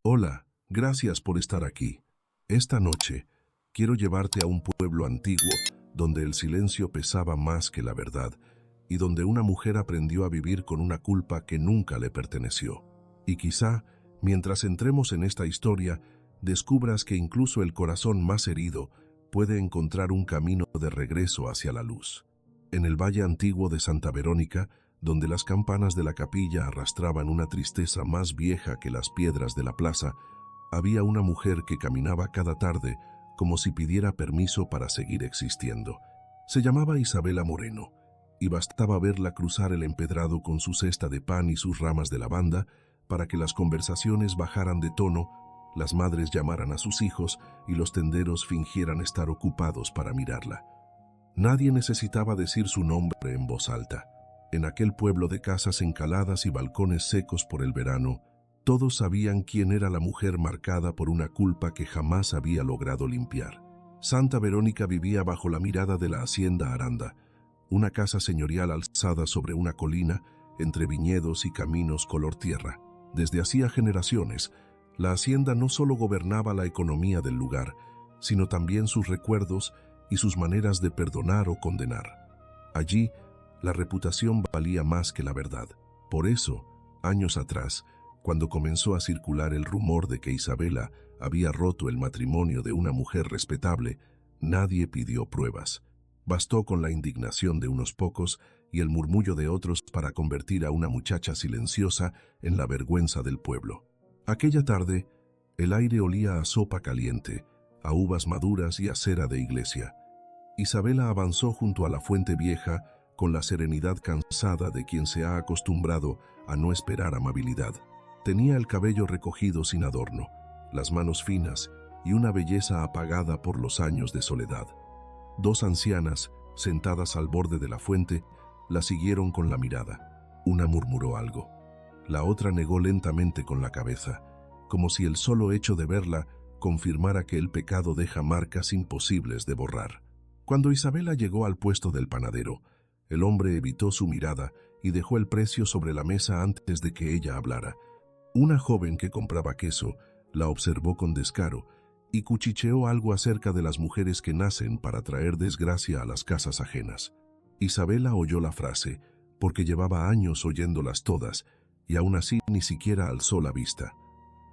Hola, gracias por estar aquí. Esta noche quiero llevarte a un pueblo antiguo donde el silencio pesaba más que la verdad y donde una mujer aprendió a vivir con una culpa que nunca le perteneció. Y quizá, mientras entremos en esta historia, descubras que incluso el corazón más herido puede encontrar un camino de regreso hacia la luz. En el valle antiguo de Santa Verónica, donde las campanas de la capilla arrastraban una tristeza más vieja que las piedras de la plaza, había una mujer que caminaba cada tarde como si pidiera permiso para seguir existiendo. Se llamaba Isabela Moreno, y bastaba verla cruzar el empedrado con su cesta de pan y sus ramas de lavanda para que las conversaciones bajaran de tono, las madres llamaran a sus hijos y los tenderos fingieran estar ocupados para mirarla. Nadie necesitaba decir su nombre en voz alta. En aquel pueblo de casas encaladas y balcones secos por el verano, todos sabían quién era la mujer marcada por una culpa que jamás había logrado limpiar. Santa Verónica vivía bajo la mirada de la hacienda Aranda, una casa señorial alzada sobre una colina entre viñedos y caminos color tierra. Desde hacía generaciones, la hacienda no solo gobernaba la economía del lugar, sino también sus recuerdos y sus maneras de perdonar o condenar. Allí, la reputación valía más que la verdad. Por eso, años atrás, cuando comenzó a circular el rumor de que Isabela había roto el matrimonio de una mujer respetable, nadie pidió pruebas. Bastó con la indignación de unos pocos y el murmullo de otros para convertir a una muchacha silenciosa en la vergüenza del pueblo. Aquella tarde, el aire olía a sopa caliente, a uvas maduras y a cera de iglesia. Isabela avanzó junto a la fuente vieja con la serenidad cansada de quien se ha acostumbrado a no esperar amabilidad. Tenía el cabello recogido sin adorno, las manos finas y una belleza apagada por los años de soledad. Dos ancianas, sentadas al borde de la fuente, la siguieron con la mirada. Una murmuró algo. La otra negó lentamente con la cabeza, como si el solo hecho de verla confirmara que el pecado deja marcas imposibles de borrar. Cuando Isabela llegó al puesto del panadero, el hombre evitó su mirada y dejó el precio sobre la mesa antes de que ella hablara. Una joven que compraba queso la observó con descaro y cuchicheó algo acerca de las mujeres que nacen para traer desgracia a las casas ajenas. Isabela oyó la frase, porque llevaba años oyéndolas todas, y aún así ni siquiera alzó la vista.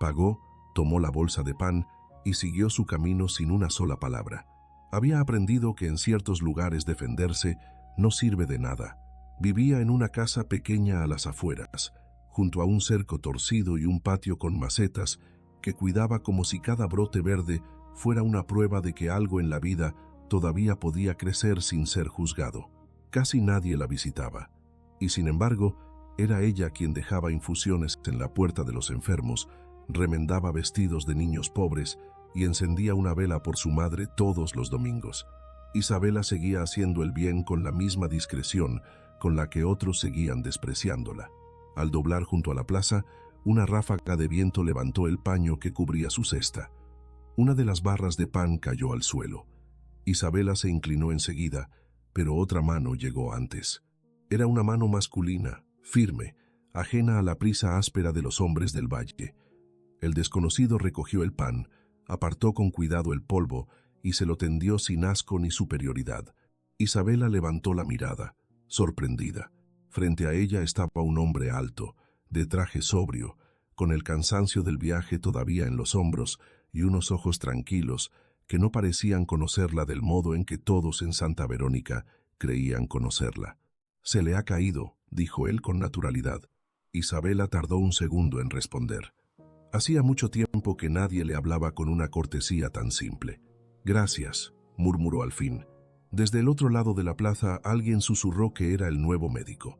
Pagó, tomó la bolsa de pan y siguió su camino sin una sola palabra. Había aprendido que en ciertos lugares defenderse no sirve de nada. Vivía en una casa pequeña a las afueras, junto a un cerco torcido y un patio con macetas que cuidaba como si cada brote verde fuera una prueba de que algo en la vida todavía podía crecer sin ser juzgado. Casi nadie la visitaba, y sin embargo, era ella quien dejaba infusiones en la puerta de los enfermos, remendaba vestidos de niños pobres y encendía una vela por su madre todos los domingos. Isabela seguía haciendo el bien con la misma discreción con la que otros seguían despreciándola. Al doblar junto a la plaza, una ráfaga de viento levantó el paño que cubría su cesta. Una de las barras de pan cayó al suelo. Isabela se inclinó enseguida, pero otra mano llegó antes. Era una mano masculina, firme, ajena a la prisa áspera de los hombres del valle. El desconocido recogió el pan, apartó con cuidado el polvo y se lo tendió sin asco ni superioridad. Isabela levantó la mirada, sorprendida. Frente a ella estaba un hombre alto, de traje sobrio, con el cansancio del viaje todavía en los hombros y unos ojos tranquilos que no parecían conocerla del modo en que todos en Santa Verónica creían conocerla. «Se le ha caído», dijo él con naturalidad. Isabela tardó un segundo en responder. Hacía mucho tiempo que nadie le hablaba con una cortesía tan simple. «Gracias», murmuró al fin. Desde el otro lado de la plaza alguien susurró que era el nuevo médico.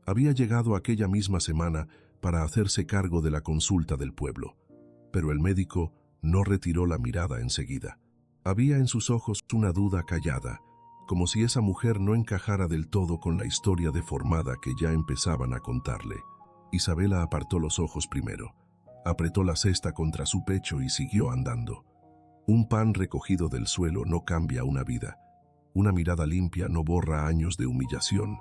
Había llegado aquella misma semana para hacerse cargo de la consulta del pueblo, pero el médico no retiró la mirada enseguida. Había en sus ojos una duda callada, como si esa mujer no encajara del todo con la historia deformada que ya empezaban a contarle. Isabela apartó los ojos primero, apretó la cesta contra su pecho y siguió andando. Un pan recogido del suelo no cambia una vida. Una mirada limpia no borra años de humillación,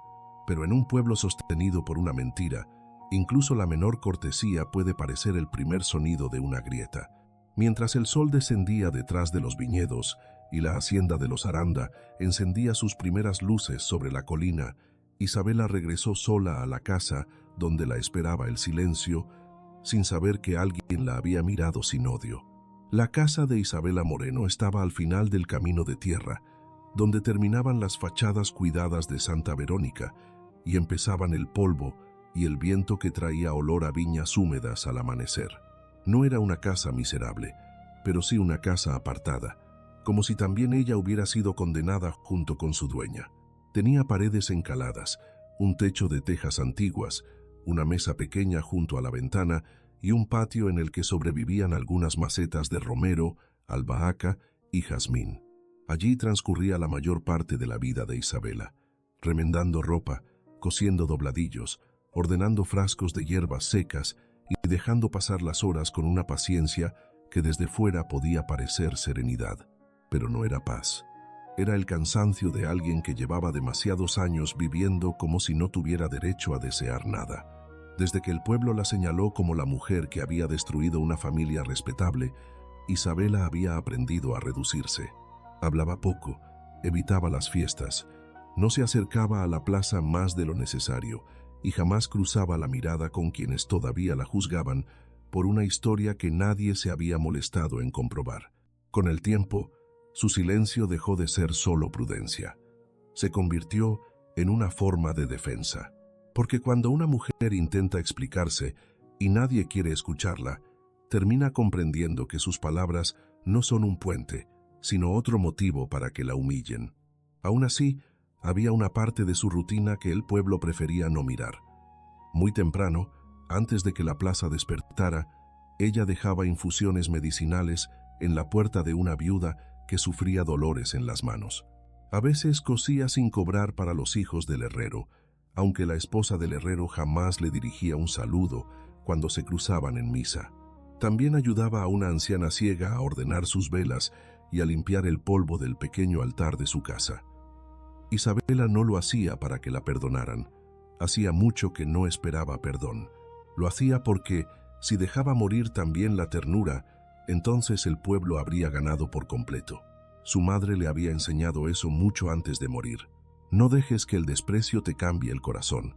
pero en un pueblo sostenido por una mentira, Incluso la menor cortesía puede parecer el primer sonido de una grieta. Mientras el sol descendía detrás de los viñedos y la hacienda de los Aranda encendía sus primeras luces sobre la colina, Isabela regresó sola a la casa donde la esperaba el silencio, sin saber que alguien la había mirado sin odio. La casa de Isabela Moreno estaba al final del camino de tierra, donde terminaban las fachadas cuidadas de Santa Verónica y empezaban el polvo y el viento que traía olor a viñas húmedas al amanecer. No era una casa miserable, pero sí una casa apartada, como si también ella hubiera sido condenada junto con su dueña. Tenía paredes encaladas, un techo de tejas antiguas, una mesa pequeña junto a la ventana y un patio en el que sobrevivían algunas macetas de romero, albahaca y jazmín. Allí transcurría la mayor parte de la vida de Isabela, remendando ropa, cosiendo dobladillos, ordenando frascos de hierbas secas y dejando pasar las horas con una paciencia que desde fuera podía parecer serenidad, pero no era paz. Era el cansancio de alguien que llevaba demasiados años viviendo como si no tuviera derecho a desear nada. Desde que el pueblo la señaló como la mujer que había destruido una familia respetable, Isabela había aprendido a reducirse. Hablaba poco, evitaba las fiestas, no se acercaba a la plaza más de lo necesario y jamás cruzaba la mirada con quienes todavía la juzgaban por una historia que nadie se había molestado en comprobar. Con el tiempo, su silencio dejó de ser solo prudencia. Se convirtió en una forma de defensa. Porque cuando una mujer intenta explicarse y nadie quiere escucharla, termina comprendiendo que sus palabras no son un puente, sino otro motivo para que la humillen. Aún así, había una parte de su rutina que el pueblo prefería no mirar. Muy temprano, antes de que la plaza despertara, ella dejaba infusiones medicinales en la puerta de una viuda que sufría dolores en las manos. A veces cosía sin cobrar para los hijos del herrero, aunque la esposa del herrero jamás le dirigía un saludo cuando se cruzaban en misa. También ayudaba a una anciana ciega a ordenar sus velas y a limpiar el polvo del pequeño altar de su casa. Isabela no lo hacía para que la perdonaran. Hacía mucho que no esperaba perdón. Lo hacía porque, si dejaba morir también la ternura, entonces el pueblo habría ganado por completo. Su madre le había enseñado eso mucho antes de morir. «No dejes que el desprecio te cambie el corazón»,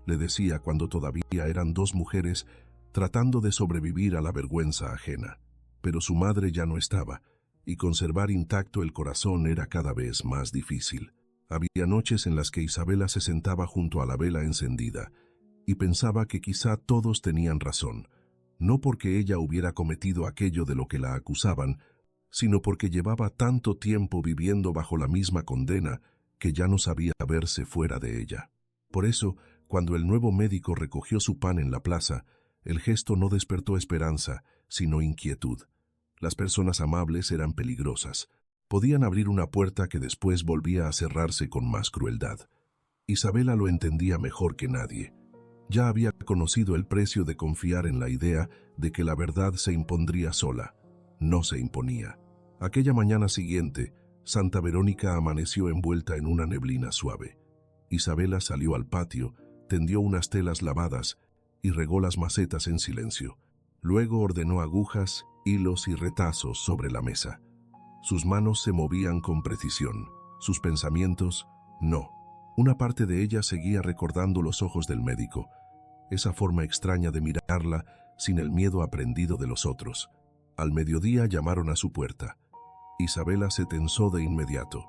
le decía cuando todavía eran dos mujeres tratando de sobrevivir a la vergüenza ajena. Pero su madre ya no estaba, y conservar intacto el corazón era cada vez más difícil. Había noches en las que Isabela se sentaba junto a la vela encendida y pensaba que quizá todos tenían razón, no porque ella hubiera cometido aquello de lo que la acusaban, sino porque llevaba tanto tiempo viviendo bajo la misma condena que ya no sabía verse fuera de ella. Por eso, cuando el nuevo médico recogió su pan en la plaza, el gesto no despertó esperanza, sino inquietud. Las personas amables eran peligrosas. Podían abrir una puerta que después volvía a cerrarse con más crueldad. Isabela lo entendía mejor que nadie. Ya había conocido el precio de confiar en la idea de que la verdad se impondría sola. No se imponía. Aquella mañana siguiente, Santa Verónica amaneció envuelta en una neblina suave. Isabela salió al patio, tendió unas telas lavadas y regó las macetas en silencio. Luego ordenó agujas, hilos y retazos sobre la mesa. Sus manos se movían con precisión, sus pensamientos no. Una parte de ella seguía recordando los ojos del médico, esa forma extraña de mirarla sin el miedo aprendido de los otros. Al mediodía llamaron a su puerta. Isabela se tensó de inmediato.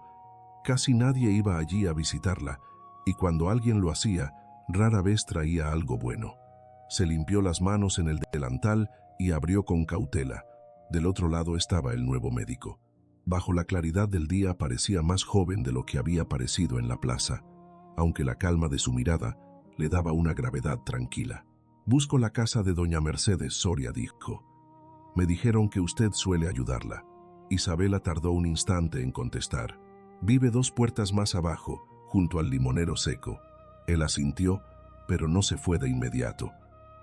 Casi nadie iba allí a visitarla, y cuando alguien lo hacía, rara vez traía algo bueno. Se limpió las manos en el delantal y abrió con cautela. Del otro lado estaba el nuevo médico. Bajo la claridad del día parecía más joven de lo que había parecido en la plaza, aunque la calma de su mirada le daba una gravedad tranquila. «Busco la casa de doña Mercedes Soria», dijo. «Me dijeron que usted suele ayudarla». Isabela tardó un instante en contestar. «Vive 2 puertas más abajo, junto al limonero seco». Él asintió, pero no se fue de inmediato.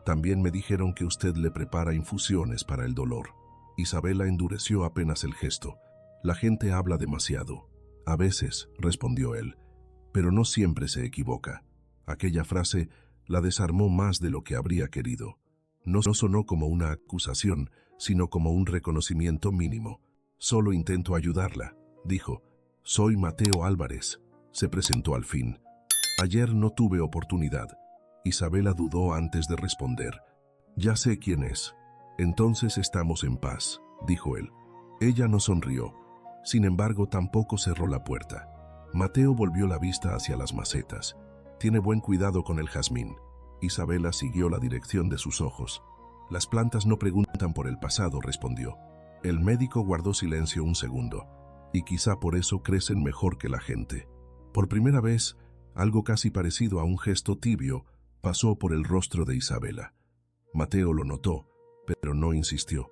«También me dijeron que usted le prepara infusiones para el dolor». Isabela endureció apenas el gesto. «La gente habla demasiado». «A veces», respondió él, «pero no siempre se equivoca». Aquella frase la desarmó más de lo que habría querido. No sonó como una acusación, sino como un reconocimiento mínimo. Solo intento ayudarla, dijo. Soy Mateo Álvarez. Se presentó al fin. Ayer no tuve oportunidad. Isabela dudó antes de responder. Ya sé quién es. Entonces estamos en paz, dijo él. Ella no sonrió. Sin embargo, tampoco cerró la puerta. Mateo volvió la vista hacia las macetas. Tiene buen cuidado con el jazmín. Isabela siguió la dirección de sus ojos. Las plantas no preguntan por el pasado, respondió. El médico guardó silencio un segundo. Y quizá por eso crecen mejor que la gente. Por primera vez, algo casi parecido a un gesto tibio pasó por el rostro de Isabela. Mateo lo notó, pero no insistió.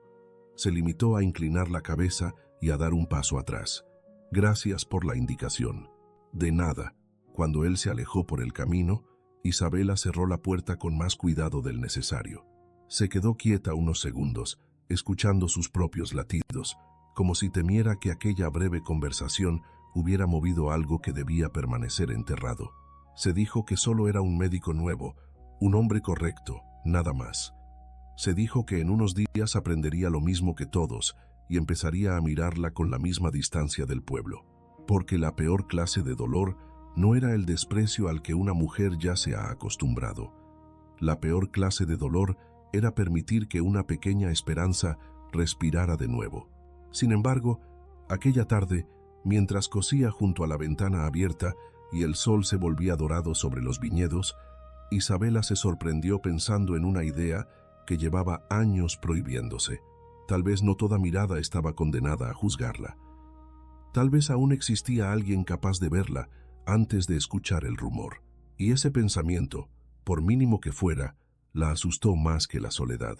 Se limitó a inclinar la cabeza y a dar un paso atrás. Gracias por la indicación. De nada. Cuando él se alejó por el camino, Isabela cerró la puerta con más cuidado del necesario. Se quedó quieta unos segundos, escuchando sus propios latidos, como si temiera que aquella breve conversación hubiera movido algo que debía permanecer enterrado. Se dijo que solo era un médico nuevo, un hombre correcto, nada más. Se dijo que en unos días aprendería lo mismo que todos y empezaría a mirarla con la misma distancia del pueblo, porque la peor clase de dolor no era el desprecio al que una mujer ya se ha acostumbrado. La peor clase de dolor era permitir que una pequeña esperanza respirara de nuevo. Sin embargo, aquella tarde, mientras cosía junto a la ventana abierta y el sol se volvía dorado sobre los viñedos, Isabela se sorprendió pensando en una idea que llevaba años prohibiéndose. Tal vez no toda mirada estaba condenada a juzgarla. Tal vez aún existía alguien capaz de verla antes de escuchar el rumor. Y ese pensamiento, por mínimo que fuera, la asustó más que la soledad.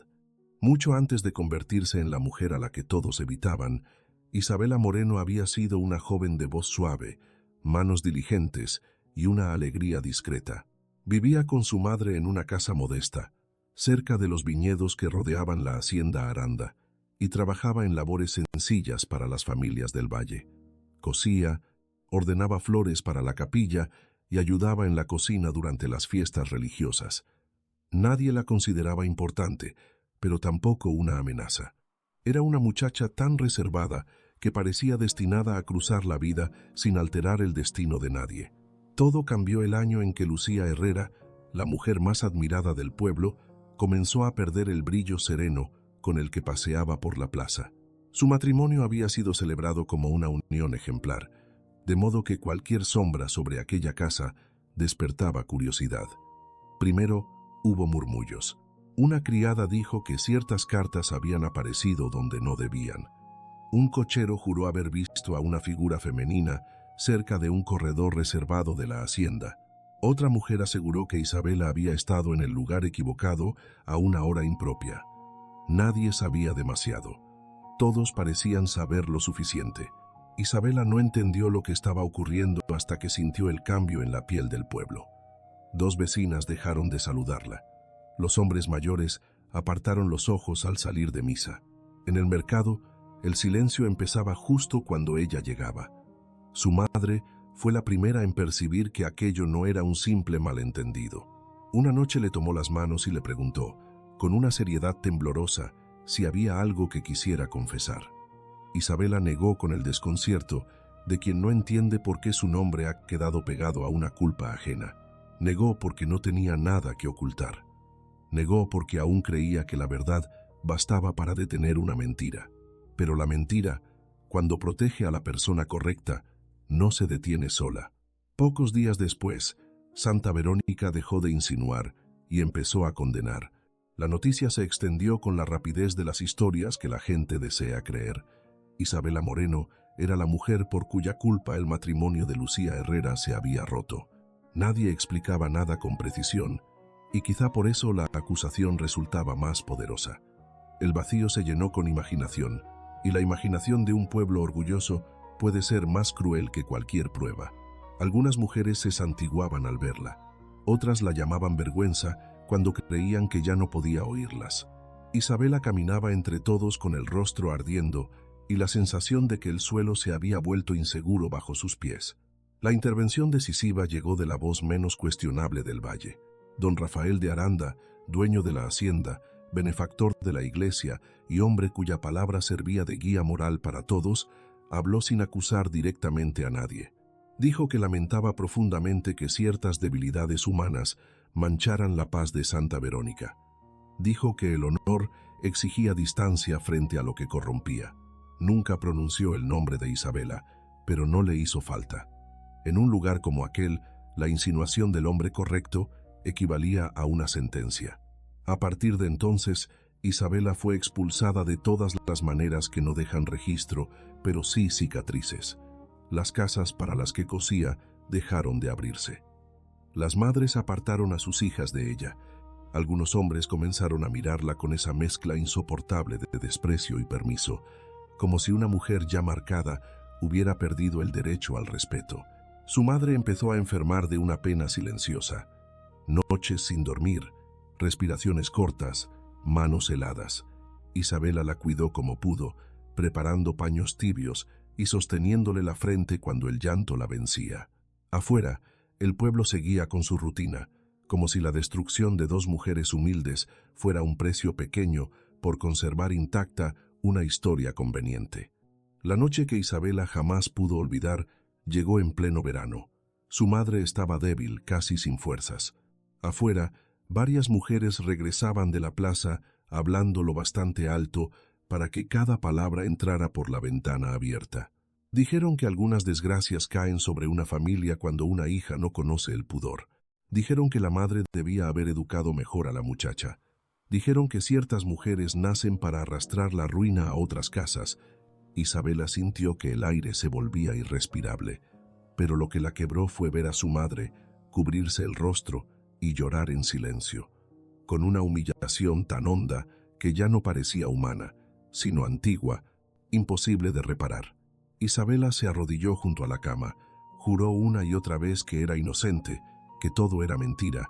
Mucho antes de convertirse en la mujer a la que todos evitaban, Isabela Moreno había sido una joven de voz suave, manos diligentes y una alegría discreta. Vivía con su madre en una casa modesta, cerca de los viñedos que rodeaban la hacienda Aranda, y trabajaba en labores sencillas para las familias del valle. Cosía, ordenaba flores para la capilla y ayudaba en la cocina durante las fiestas religiosas. Nadie la consideraba importante, pero tampoco una amenaza. Era una muchacha tan reservada que parecía destinada a cruzar la vida sin alterar el destino de nadie. Todo cambió el año en que Lucía Herrera, la mujer más admirada del pueblo, comenzó a perder el brillo sereno con el que paseaba por la plaza. Su matrimonio había sido celebrado como una unión ejemplar, de modo que cualquier sombra sobre aquella casa despertaba curiosidad. Primero, hubo murmullos. Una criada dijo que ciertas cartas habían aparecido donde no debían. Un cochero juró haber visto a una figura femenina cerca de un corredor reservado de la hacienda. Otra mujer aseguró que Isabela había estado en el lugar equivocado a una hora impropia. Nadie sabía demasiado. Todos parecían saber lo suficiente. Isabela no entendió lo que estaba ocurriendo hasta que sintió el cambio en la piel del pueblo. Dos vecinas dejaron de saludarla. Los hombres mayores apartaron los ojos al salir de misa. En el mercado, el silencio empezaba justo cuando ella llegaba. Su madre fue la primera en percibir que aquello no era un simple malentendido. Una noche le tomó las manos y le preguntó, con una seriedad temblorosa, si había algo que quisiera confesar. Isabela negó con el desconcierto de quien no entiende por qué su nombre ha quedado pegado a una culpa ajena. Negó porque no tenía nada que ocultar. Negó porque aún creía que la verdad bastaba para detener una mentira. Pero la mentira, cuando protege a la persona correcta, no se detiene sola. Pocos días después, Santa Verónica dejó de insinuar y empezó a condenar. La noticia se extendió con la rapidez de las historias que la gente desea creer. Isabela Moreno era la mujer por cuya culpa el matrimonio de Lucía Herrera se había roto. Nadie explicaba nada con precisión, y quizá por eso la acusación resultaba más poderosa. El vacío se llenó con imaginación, y la imaginación de un pueblo orgulloso puede ser más cruel que cualquier prueba. Algunas mujeres se santiguaban al verla, otras la llamaban vergüenza cuando creían que ya no podía oírlas. Isabela caminaba entre todos con el rostro ardiendo y la sensación de que el suelo se había vuelto inseguro bajo sus pies. La intervención decisiva llegó de la voz menos cuestionable del valle. don Rafael de Aranda, dueño de la hacienda, benefactor de la iglesia y hombre cuya palabra servía de guía moral para todos, habló sin acusar directamente a nadie. Dijo que lamentaba profundamente que ciertas debilidades humanas mancharan la paz de Santa Verónica. Dijo que el honor exigía distancia frente a lo que corrompía. Nunca pronunció el nombre de Isabela, pero no le hizo falta. En un lugar como aquel, la insinuación del hombre correcto equivalía a una sentencia. A partir de entonces, Isabela fue expulsada de todas las maneras que no dejan registro, pero sí cicatrices. Las casas para las que cosía dejaron de abrirse. Las madres apartaron a sus hijas de ella. Algunos hombres comenzaron a mirarla con esa mezcla insoportable de desprecio y permiso, como si una mujer ya marcada hubiera perdido el derecho al respeto. Su madre empezó a enfermar de una pena silenciosa. Noches sin dormir, respiraciones cortas, manos heladas. Isabela la cuidó como pudo, preparando paños tibios y sosteniéndole la frente cuando el llanto la vencía. Afuera, el pueblo seguía con su rutina, como si la destrucción de dos mujeres humildes fuera un precio pequeño por conservar intacta una historia conveniente. La noche que Isabela jamás pudo olvidar llegó en pleno verano. Su madre estaba débil, casi sin fuerzas. Afuera, varias mujeres regresaban de la plaza hablando lo bastante alto para que cada palabra entrara por la ventana abierta. Dijeron que algunas desgracias caen sobre una familia cuando una hija no conoce el pudor. Dijeron que la madre debía haber educado mejor a la muchacha. Dijeron que ciertas mujeres nacen para arrastrar la ruina a otras casas. Isabela sintió que el aire se volvía irrespirable, pero lo que la quebró fue ver a su madre cubrirse el rostro y llorar en silencio, con una humillación tan honda que ya no parecía humana, sino antigua, imposible de reparar. Isabela se arrodilló junto a la cama, juró una y otra vez que era inocente, que todo era mentira,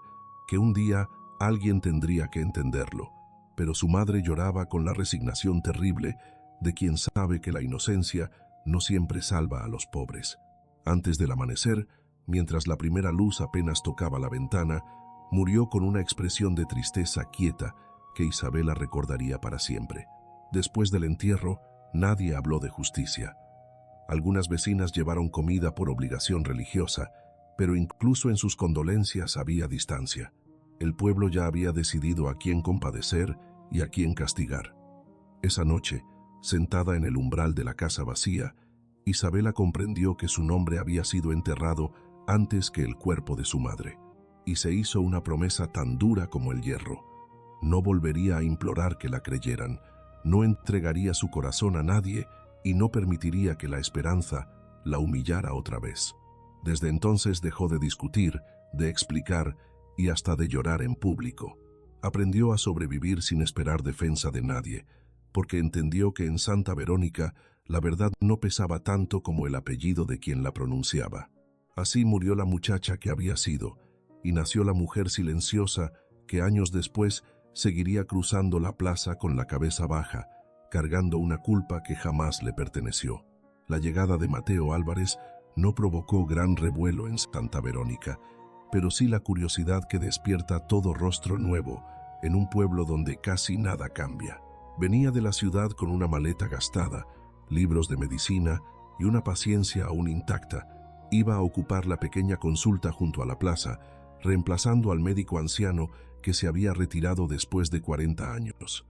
que un día alguien tendría que entenderlo, pero su madre lloraba con la resignación terrible de quien sabe que la inocencia no siempre salva a los pobres. Antes del amanecer, mientras la primera luz apenas tocaba la ventana, murió con una expresión de tristeza quieta que Isabela recordaría para siempre. Después del entierro, nadie habló de justicia. Algunas vecinas llevaron comida por obligación religiosa, pero incluso en sus condolencias había distancia. El pueblo ya había decidido a quién compadecer y a quién castigar. Esa noche, sentada en el umbral de la casa vacía, Isabela comprendió que su nombre había sido enterrado antes que el cuerpo de su madre, y se hizo una promesa tan dura como el hierro. No volvería a implorar que la creyeran, no entregaría su corazón a nadie y no permitiría que la esperanza la humillara otra vez. Desde entonces dejó de discutir, de explicar y hasta de llorar en público. Aprendió a sobrevivir sin esperar defensa de nadie, porque entendió que en Santa Verónica la verdad no pesaba tanto como el apellido de quien la pronunciaba. Así murió la muchacha que había sido, y nació la mujer silenciosa que años después seguiría cruzando la plaza con la cabeza baja, cargando una culpa que jamás le perteneció. La llegada de Mateo Álvarez no provocó gran revuelo en Santa Verónica, pero sí la curiosidad que despierta todo rostro nuevo en un pueblo donde casi nada cambia. Venía de la ciudad con una maleta gastada, libros de medicina y una paciencia aún intacta. Iba a ocupar la pequeña consulta junto a la plaza, reemplazando al médico anciano que se había retirado después de 40 años.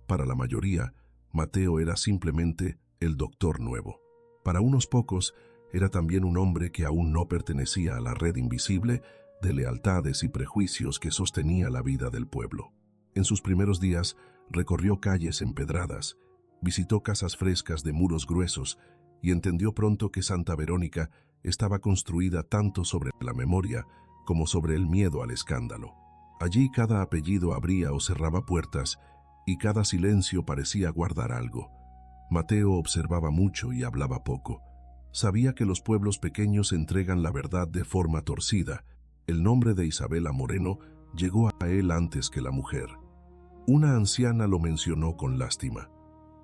Para la mayoría, Mateo era simplemente el doctor nuevo. Para unos pocos, era también un hombre que aún no pertenecía a la red invisible de lealtades y prejuicios que sostenía la vida del pueblo. En sus primeros días, recorrió calles empedradas, visitó casas frescas de muros gruesos y entendió pronto que Santa Verónica estaba construida tanto sobre la memoria como sobre el miedo al escándalo. Allí cada apellido abría o cerraba puertas y cada silencio parecía guardar algo. Mateo observaba mucho y hablaba poco. Sabía que los pueblos pequeños entregan la verdad de forma torcida. El nombre de Isabela Moreno llegó a él antes que la mujer. Una anciana lo mencionó con lástima.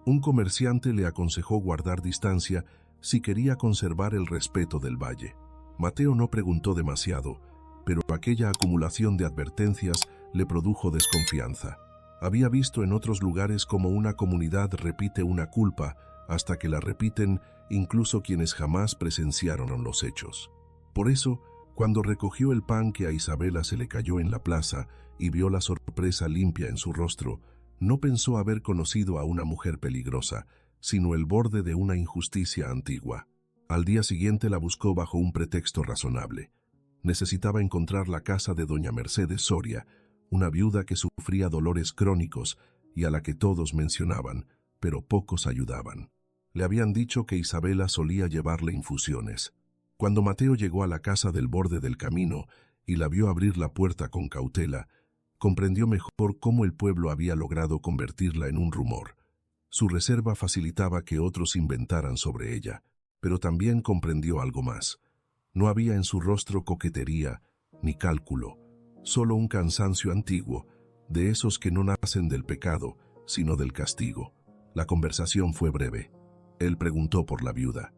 Un comerciante le aconsejó guardar distancia si quería conservar el respeto del valle. Mateo no preguntó demasiado, pero aquella acumulación de advertencias le produjo desconfianza. Había visto en otros lugares cómo una comunidad repite una culpa hasta que la repiten incluso quienes jamás presenciaron los hechos. Por eso, cuando recogió el pan que a Isabela se le cayó en la plaza y vio la sorpresa limpia en su rostro, no pensó haber conocido a una mujer peligrosa, sino el borde de una injusticia antigua. Al día siguiente la buscó bajo un pretexto razonable. Necesitaba encontrar la casa de doña Mercedes Soria, una viuda que sufría dolores crónicos y a la que todos mencionaban, pero pocos ayudaban. Le habían dicho que Isabela solía llevarle infusiones. Cuando Mateo llegó a la casa del borde del camino y la vio abrir la puerta con cautela, comprendió mejor cómo el pueblo había logrado convertirla en un rumor. Su reserva facilitaba que otros inventaran sobre ella, pero también comprendió algo más. No había en su rostro coquetería ni cálculo, solo un cansancio antiguo, de esos que no nacen del pecado, sino del castigo. La conversación fue breve. Él preguntó por la viuda.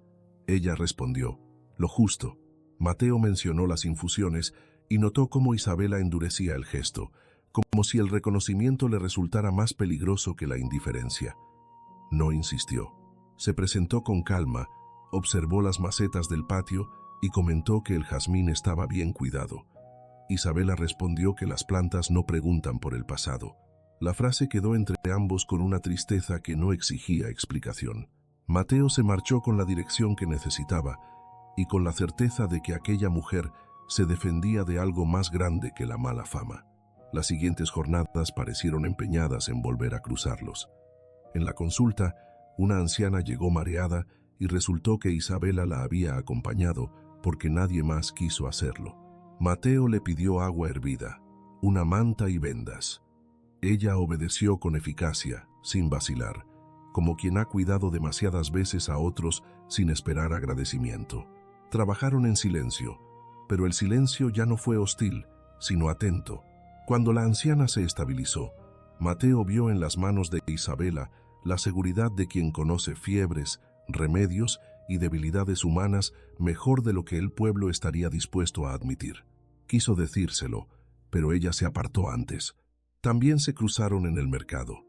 Ella respondió, lo justo. Mateo mencionó las infusiones y notó cómo Isabela endurecía el gesto, como si el reconocimiento le resultara más peligroso que la indiferencia. No insistió. Se presentó con calma, observó las macetas del patio y comentó que el jazmín estaba bien cuidado. Isabela respondió que las plantas no preguntan por el pasado. La frase quedó entre ambos con una tristeza que no exigía explicación. Mateo se marchó con la dirección que necesitaba y con la certeza de que aquella mujer se defendía de algo más grande que la mala fama. Las siguientes jornadas parecieron empeñadas en volver a cruzarlos. En la consulta, una anciana llegó mareada y resultó que Isabela la había acompañado porque nadie más quiso hacerlo. Mateo le pidió agua hervida, una manta y vendas. Ella obedeció con eficacia, sin vacilar, como quien ha cuidado demasiadas veces a otros sin esperar agradecimiento. Trabajaron en silencio, pero el silencio ya no fue hostil, sino atento. Cuando la anciana se estabilizó, Mateo vio en las manos de Isabela la seguridad de quien conoce fiebres, remedios y debilidades humanas mejor de lo que el pueblo estaría dispuesto a admitir. Quiso decírselo, pero ella se apartó antes. También se cruzaron en el mercado.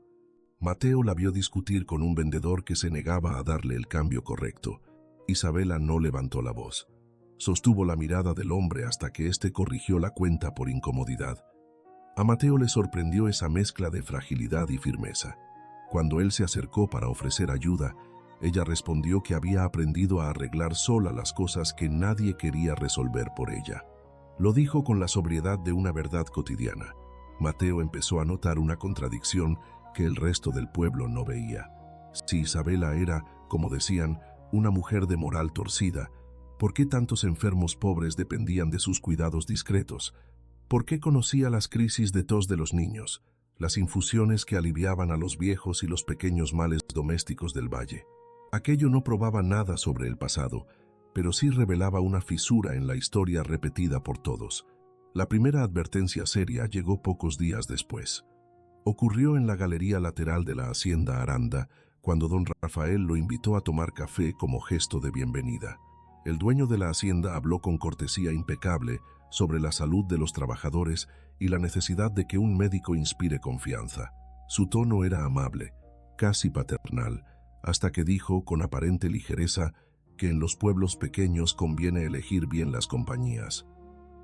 Mateo la vio discutir con un vendedor que se negaba a darle el cambio correcto. Isabela no levantó la voz. Sostuvo la mirada del hombre hasta que éste corrigió la cuenta por incomodidad. A Mateo le sorprendió esa mezcla de fragilidad y firmeza. Cuando él se acercó para ofrecer ayuda, ella respondió que había aprendido a arreglar sola las cosas que nadie quería resolver por ella. Lo dijo con la sobriedad de una verdad cotidiana. Mateo empezó a notar una contradicción que el resto del pueblo no veía. Si Isabela era, como decían, una mujer de moral torcida, ¿por qué tantos enfermos pobres dependían de sus cuidados discretos? ¿Por qué conocía las crisis de tos de los niños, las infusiones que aliviaban a los viejos y los pequeños males domésticos del valle? Aquello no probaba nada sobre el pasado, pero sí revelaba una fisura en la historia repetida por todos. La primera advertencia seria llegó pocos días después. Ocurrió en la galería lateral de la hacienda Aranda, cuando don Rafael lo invitó a tomar café como gesto de bienvenida. El dueño de la hacienda habló con cortesía impecable sobre la salud de los trabajadores y la necesidad de que un médico inspire confianza. Su tono era amable, casi paternal, hasta que dijo con aparente ligereza que en los pueblos pequeños conviene elegir bien las compañías.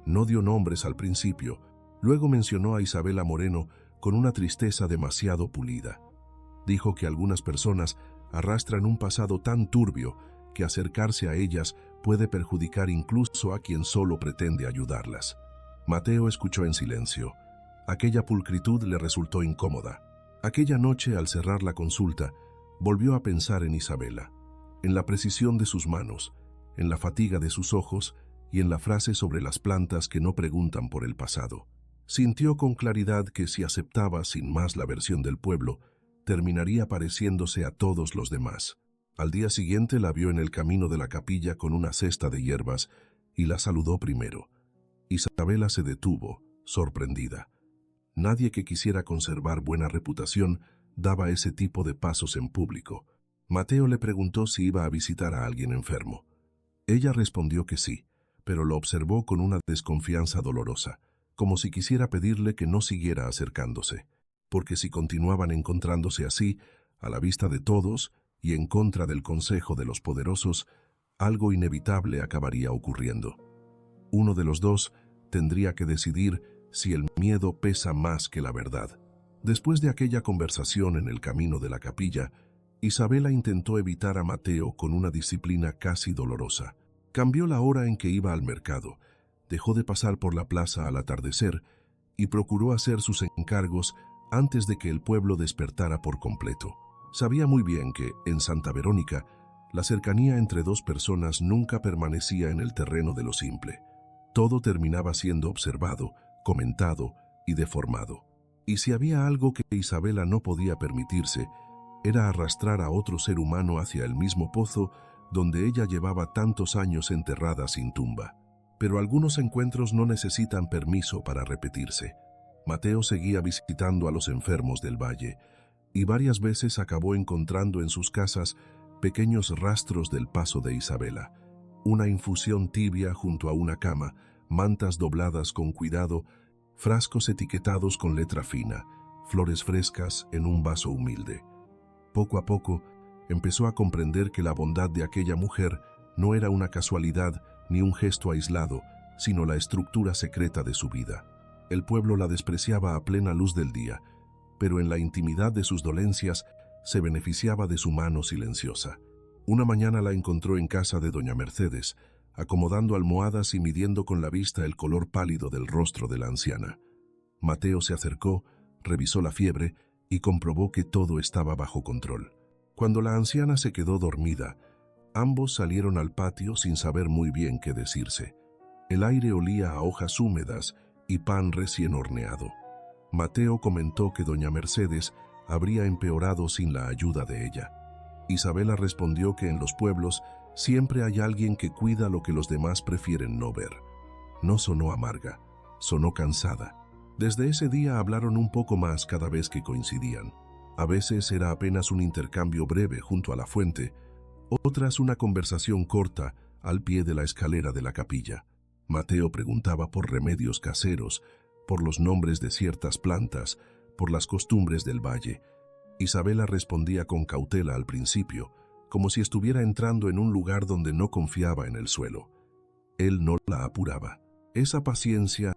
No dio nombres al principio, luego mencionó a Isabela Moreno con una tristeza demasiado pulida. Dijo que algunas personas arrastran un pasado tan turbio que acercarse a ellas puede perjudicar incluso a quien solo pretende ayudarlas. Mateo escuchó en silencio. Aquella pulcritud le resultó incómoda. Aquella noche, al cerrar la consulta, volvió a pensar en Isabela, en la precisión de sus manos, en la fatiga de sus ojos y en la frase sobre las plantas que no preguntan por el pasado. Sintió con claridad que si aceptaba sin más la versión del pueblo, terminaría pareciéndose a todos los demás. Al día siguiente la vio en el camino de la capilla con una cesta de hierbas y la saludó primero. Isabela se detuvo, sorprendida. Nadie que quisiera conservar buena reputación daba ese tipo de pasos en público. Mateo le preguntó si iba a visitar a alguien enfermo. Ella respondió que sí, pero lo observó con una desconfianza dolorosa, como si quisiera pedirle que no siguiera acercándose, porque si continuaban encontrándose así, a la vista de todos y en contra del consejo de los poderosos, algo inevitable acabaría ocurriendo. Uno de los dos tendría que decidir si el miedo pesa más que la verdad. Después de aquella conversación en el camino de la capilla, Isabela intentó evitar a Mateo con una disciplina casi dolorosa. Cambió la hora en que iba al mercado, dejó de pasar por la plaza al atardecer y procuró hacer sus encargos antes de que el pueblo despertara por completo. Sabía muy bien que, en Santa Verónica, la cercanía entre dos personas nunca permanecía en el terreno de lo simple. Todo terminaba siendo observado, comentado y deformado. Y si había algo que Isabela no podía permitirse, era arrastrar a otro ser humano hacia el mismo pozo donde ella llevaba tantos años enterrada sin tumba. Pero algunos encuentros no necesitan permiso para repetirse. Mateo seguía visitando a los enfermos del valle, y varias veces acabó encontrando en sus casas pequeños rastros del paso de Isabela. Una infusión tibia junto a una cama, mantas dobladas con cuidado, frascos etiquetados con letra fina, flores frescas en un vaso humilde. Poco a poco, empezó a comprender que la bondad de aquella mujer no era una casualidad ni un gesto aislado, sino la estructura secreta de su vida. El pueblo la despreciaba a plena luz del día, pero en la intimidad de sus dolencias se beneficiaba de su mano silenciosa. Una mañana la encontró en casa de doña Mercedes, acomodando almohadas y midiendo con la vista el color pálido del rostro de la anciana. Mateo se acercó, revisó la fiebre y comprobó que todo estaba bajo control. Cuando la anciana se quedó dormida, ambos salieron al patio sin saber muy bien qué decirse. El aire olía a hojas húmedas y pan recién horneado. Mateo comentó que doña Mercedes habría empeorado sin la ayuda de ella. Isabela respondió que en los pueblos siempre hay alguien que cuida lo que los demás prefieren no ver. No sonó amarga, sonó cansada. Desde ese día hablaron un poco más cada vez que coincidían. A veces era apenas un intercambio breve junto a la fuente, otras una conversación corta al pie de la escalera de la capilla. Mateo preguntaba por remedios caseros, por los nombres de ciertas plantas, por las costumbres del valle. Isabela respondía con cautela al principio, como si estuviera entrando en un lugar donde no confiaba en el suelo. Él no la apuraba. Esa paciencia,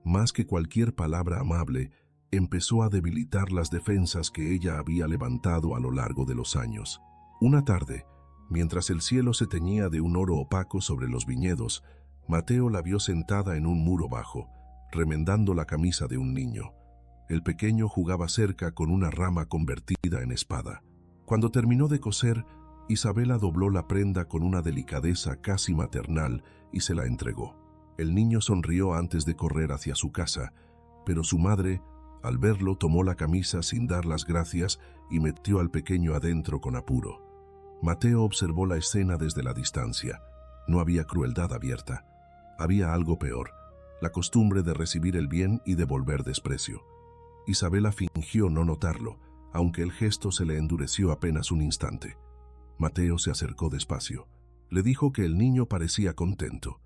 más que cualquier palabra amable, empezó a debilitar las defensas que ella había levantado a lo largo de los años. Una tarde, mientras el cielo se teñía de un oro opaco sobre los viñedos, Mateo la vio sentada en un muro bajo, remendando la camisa de un niño. El pequeño jugaba cerca con una rama convertida en espada. Cuando terminó de coser, Isabela dobló la prenda con una delicadeza casi maternal y se la entregó. El niño sonrió antes de correr hacia su casa, pero su madre, al verlo, tomó la camisa sin dar las gracias y metió al pequeño adentro con apuro. Mateo observó la escena desde la distancia. No había crueldad abierta. Había algo peor, la costumbre de recibir el bien y devolver desprecio. Isabela fingió no notarlo, aunque el gesto se le endureció apenas un instante. Mateo se acercó despacio. Le dijo que el niño parecía contento.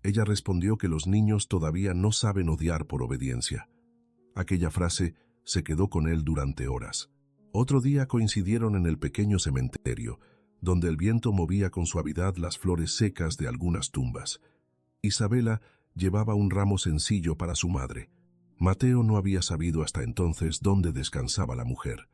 Ella respondió que los niños todavía no saben odiar por obediencia. Aquella frase se quedó con él durante horas. Otro día coincidieron en el pequeño cementerio, donde el viento movía con suavidad las flores secas de algunas tumbas. Isabela llevaba un ramo sencillo para su madre. Mateo no había sabido hasta entonces dónde descansaba la mujer.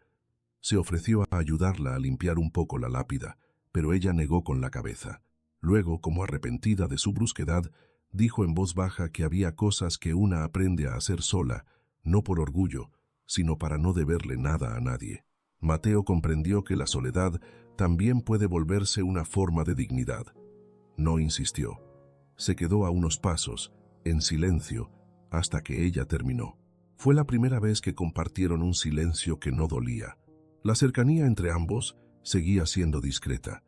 Se ofreció a ayudarla a limpiar un poco la lápida, pero ella negó con la cabeza. Luego, como arrepentida de su brusquedad, dijo en voz baja que había cosas que una aprende a hacer sola, no por orgullo, sino para no deberle nada a nadie. Mateo comprendió que la soledad también puede volverse una forma de dignidad. No insistió. Se quedó a unos pasos, en silencio, hasta que ella terminó. Fue la primera vez que compartieron un silencio que no dolía. La cercanía entre ambos seguía siendo discreta,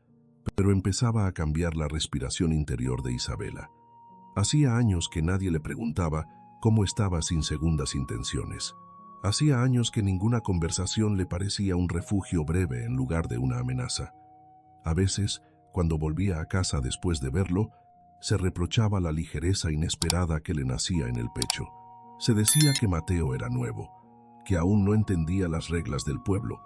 pero empezaba a cambiar la respiración interior de Isabela. Hacía años que nadie le preguntaba cómo estaba sin segundas intenciones. Hacía años que ninguna conversación le parecía un refugio breve en lugar de una amenaza. A veces, cuando volvía a casa después de verlo, se reprochaba la ligereza inesperada que le nacía en el pecho. Se decía que Mateo era nuevo, que aún no entendía las reglas del pueblo,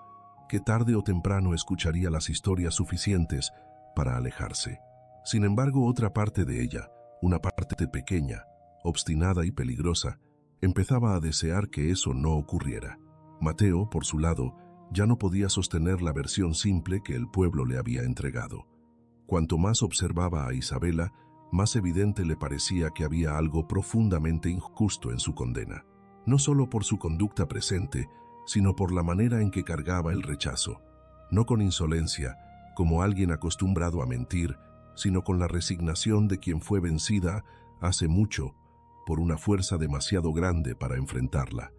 que tarde o temprano escucharía las historias suficientes para alejarse. Sin embargo, otra parte de ella, una parte pequeña, obstinada y peligrosa, empezaba a desear que eso no ocurriera. Mateo, por su lado, ya no podía sostener la versión simple que el pueblo le había entregado. Cuanto más observaba a Isabela, más evidente le parecía que había algo profundamente injusto en su condena, no solo por su conducta presente, sino por la manera en que cargaba el rechazo, no con insolencia, como alguien acostumbrado a mentir, sino con la resignación de quien fue vencida hace mucho por una fuerza demasiado grande para enfrentarla.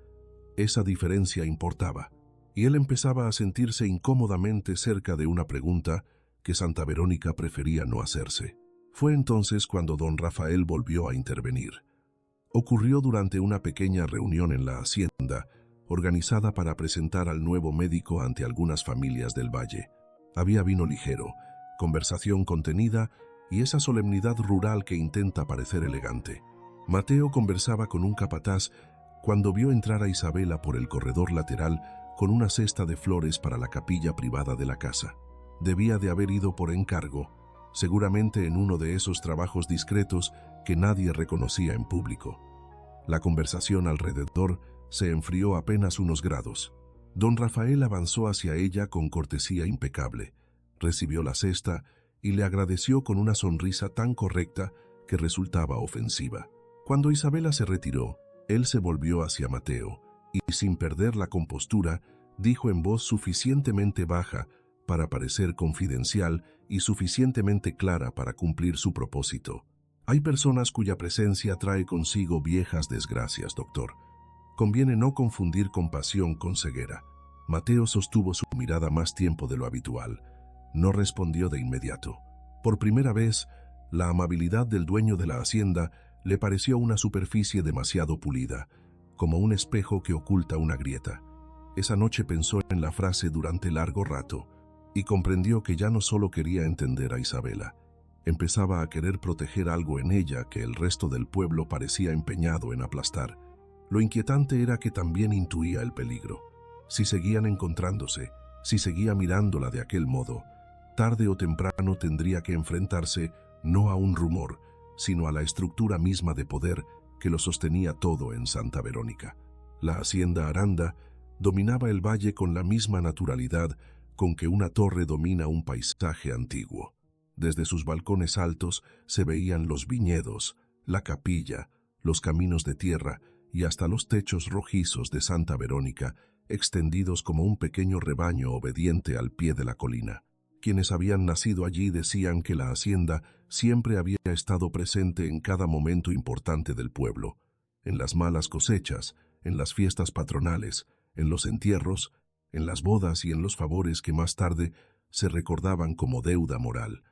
Esa diferencia importaba, y él empezaba a sentirse incómodamente cerca de una pregunta que Santa Verónica prefería no hacerse. Fue entonces cuando don Rafael volvió a intervenir. Ocurrió durante una pequeña reunión en la hacienda, organizada para presentar al nuevo médico ante algunas familias del valle. Había vino ligero, conversación contenida y esa solemnidad rural que intenta parecer elegante. Mateo conversaba con un capataz cuando vio entrar a Isabela por el corredor lateral con una cesta de flores para la capilla privada de la casa. Debía de haber ido por encargo, seguramente en uno de esos trabajos discretos que nadie reconocía en público. La conversación alrededor se enfrió apenas unos grados. Don Rafael avanzó hacia ella con cortesía impecable, recibió la cesta y le agradeció con una sonrisa tan correcta que resultaba ofensiva. Cuando Isabela se retiró, él se volvió hacia Mateo y, sin perder la compostura, dijo en voz suficientemente baja para parecer confidencial y suficientemente clara para cumplir su propósito. Hay personas cuya presencia trae consigo viejas desgracias, doctor. Conviene no confundir compasión con ceguera. Mateo sostuvo su mirada más tiempo de lo habitual. No respondió de inmediato. Por primera vez, la amabilidad del dueño de la hacienda le pareció una superficie demasiado pulida, como un espejo que oculta una grieta. Esa noche pensó en la frase durante largo rato y comprendió que ya no solo quería entender a Isabela. Empezaba a querer proteger algo en ella que el resto del pueblo parecía empeñado en aplastar. Lo inquietante era que también intuía el peligro. Si seguían encontrándose, si seguía mirándola de aquel modo, tarde o temprano tendría que enfrentarse no a un rumor, sino a la estructura misma de poder que lo sostenía todo en Santa Verónica. La hacienda Aranda dominaba el valle con la misma naturalidad con que una torre domina un paisaje antiguo. Desde sus balcones altos se veían los viñedos, la capilla, los caminos de tierra y hasta los techos rojizos de Santa Verónica, extendidos como un pequeño rebaño obediente al pie de la colina. Quienes habían nacido allí decían que la hacienda siempre había estado presente en cada momento importante del pueblo, en las malas cosechas, en las fiestas patronales, en los entierros, en las bodas y en los favores que más tarde se recordaban como deuda moral.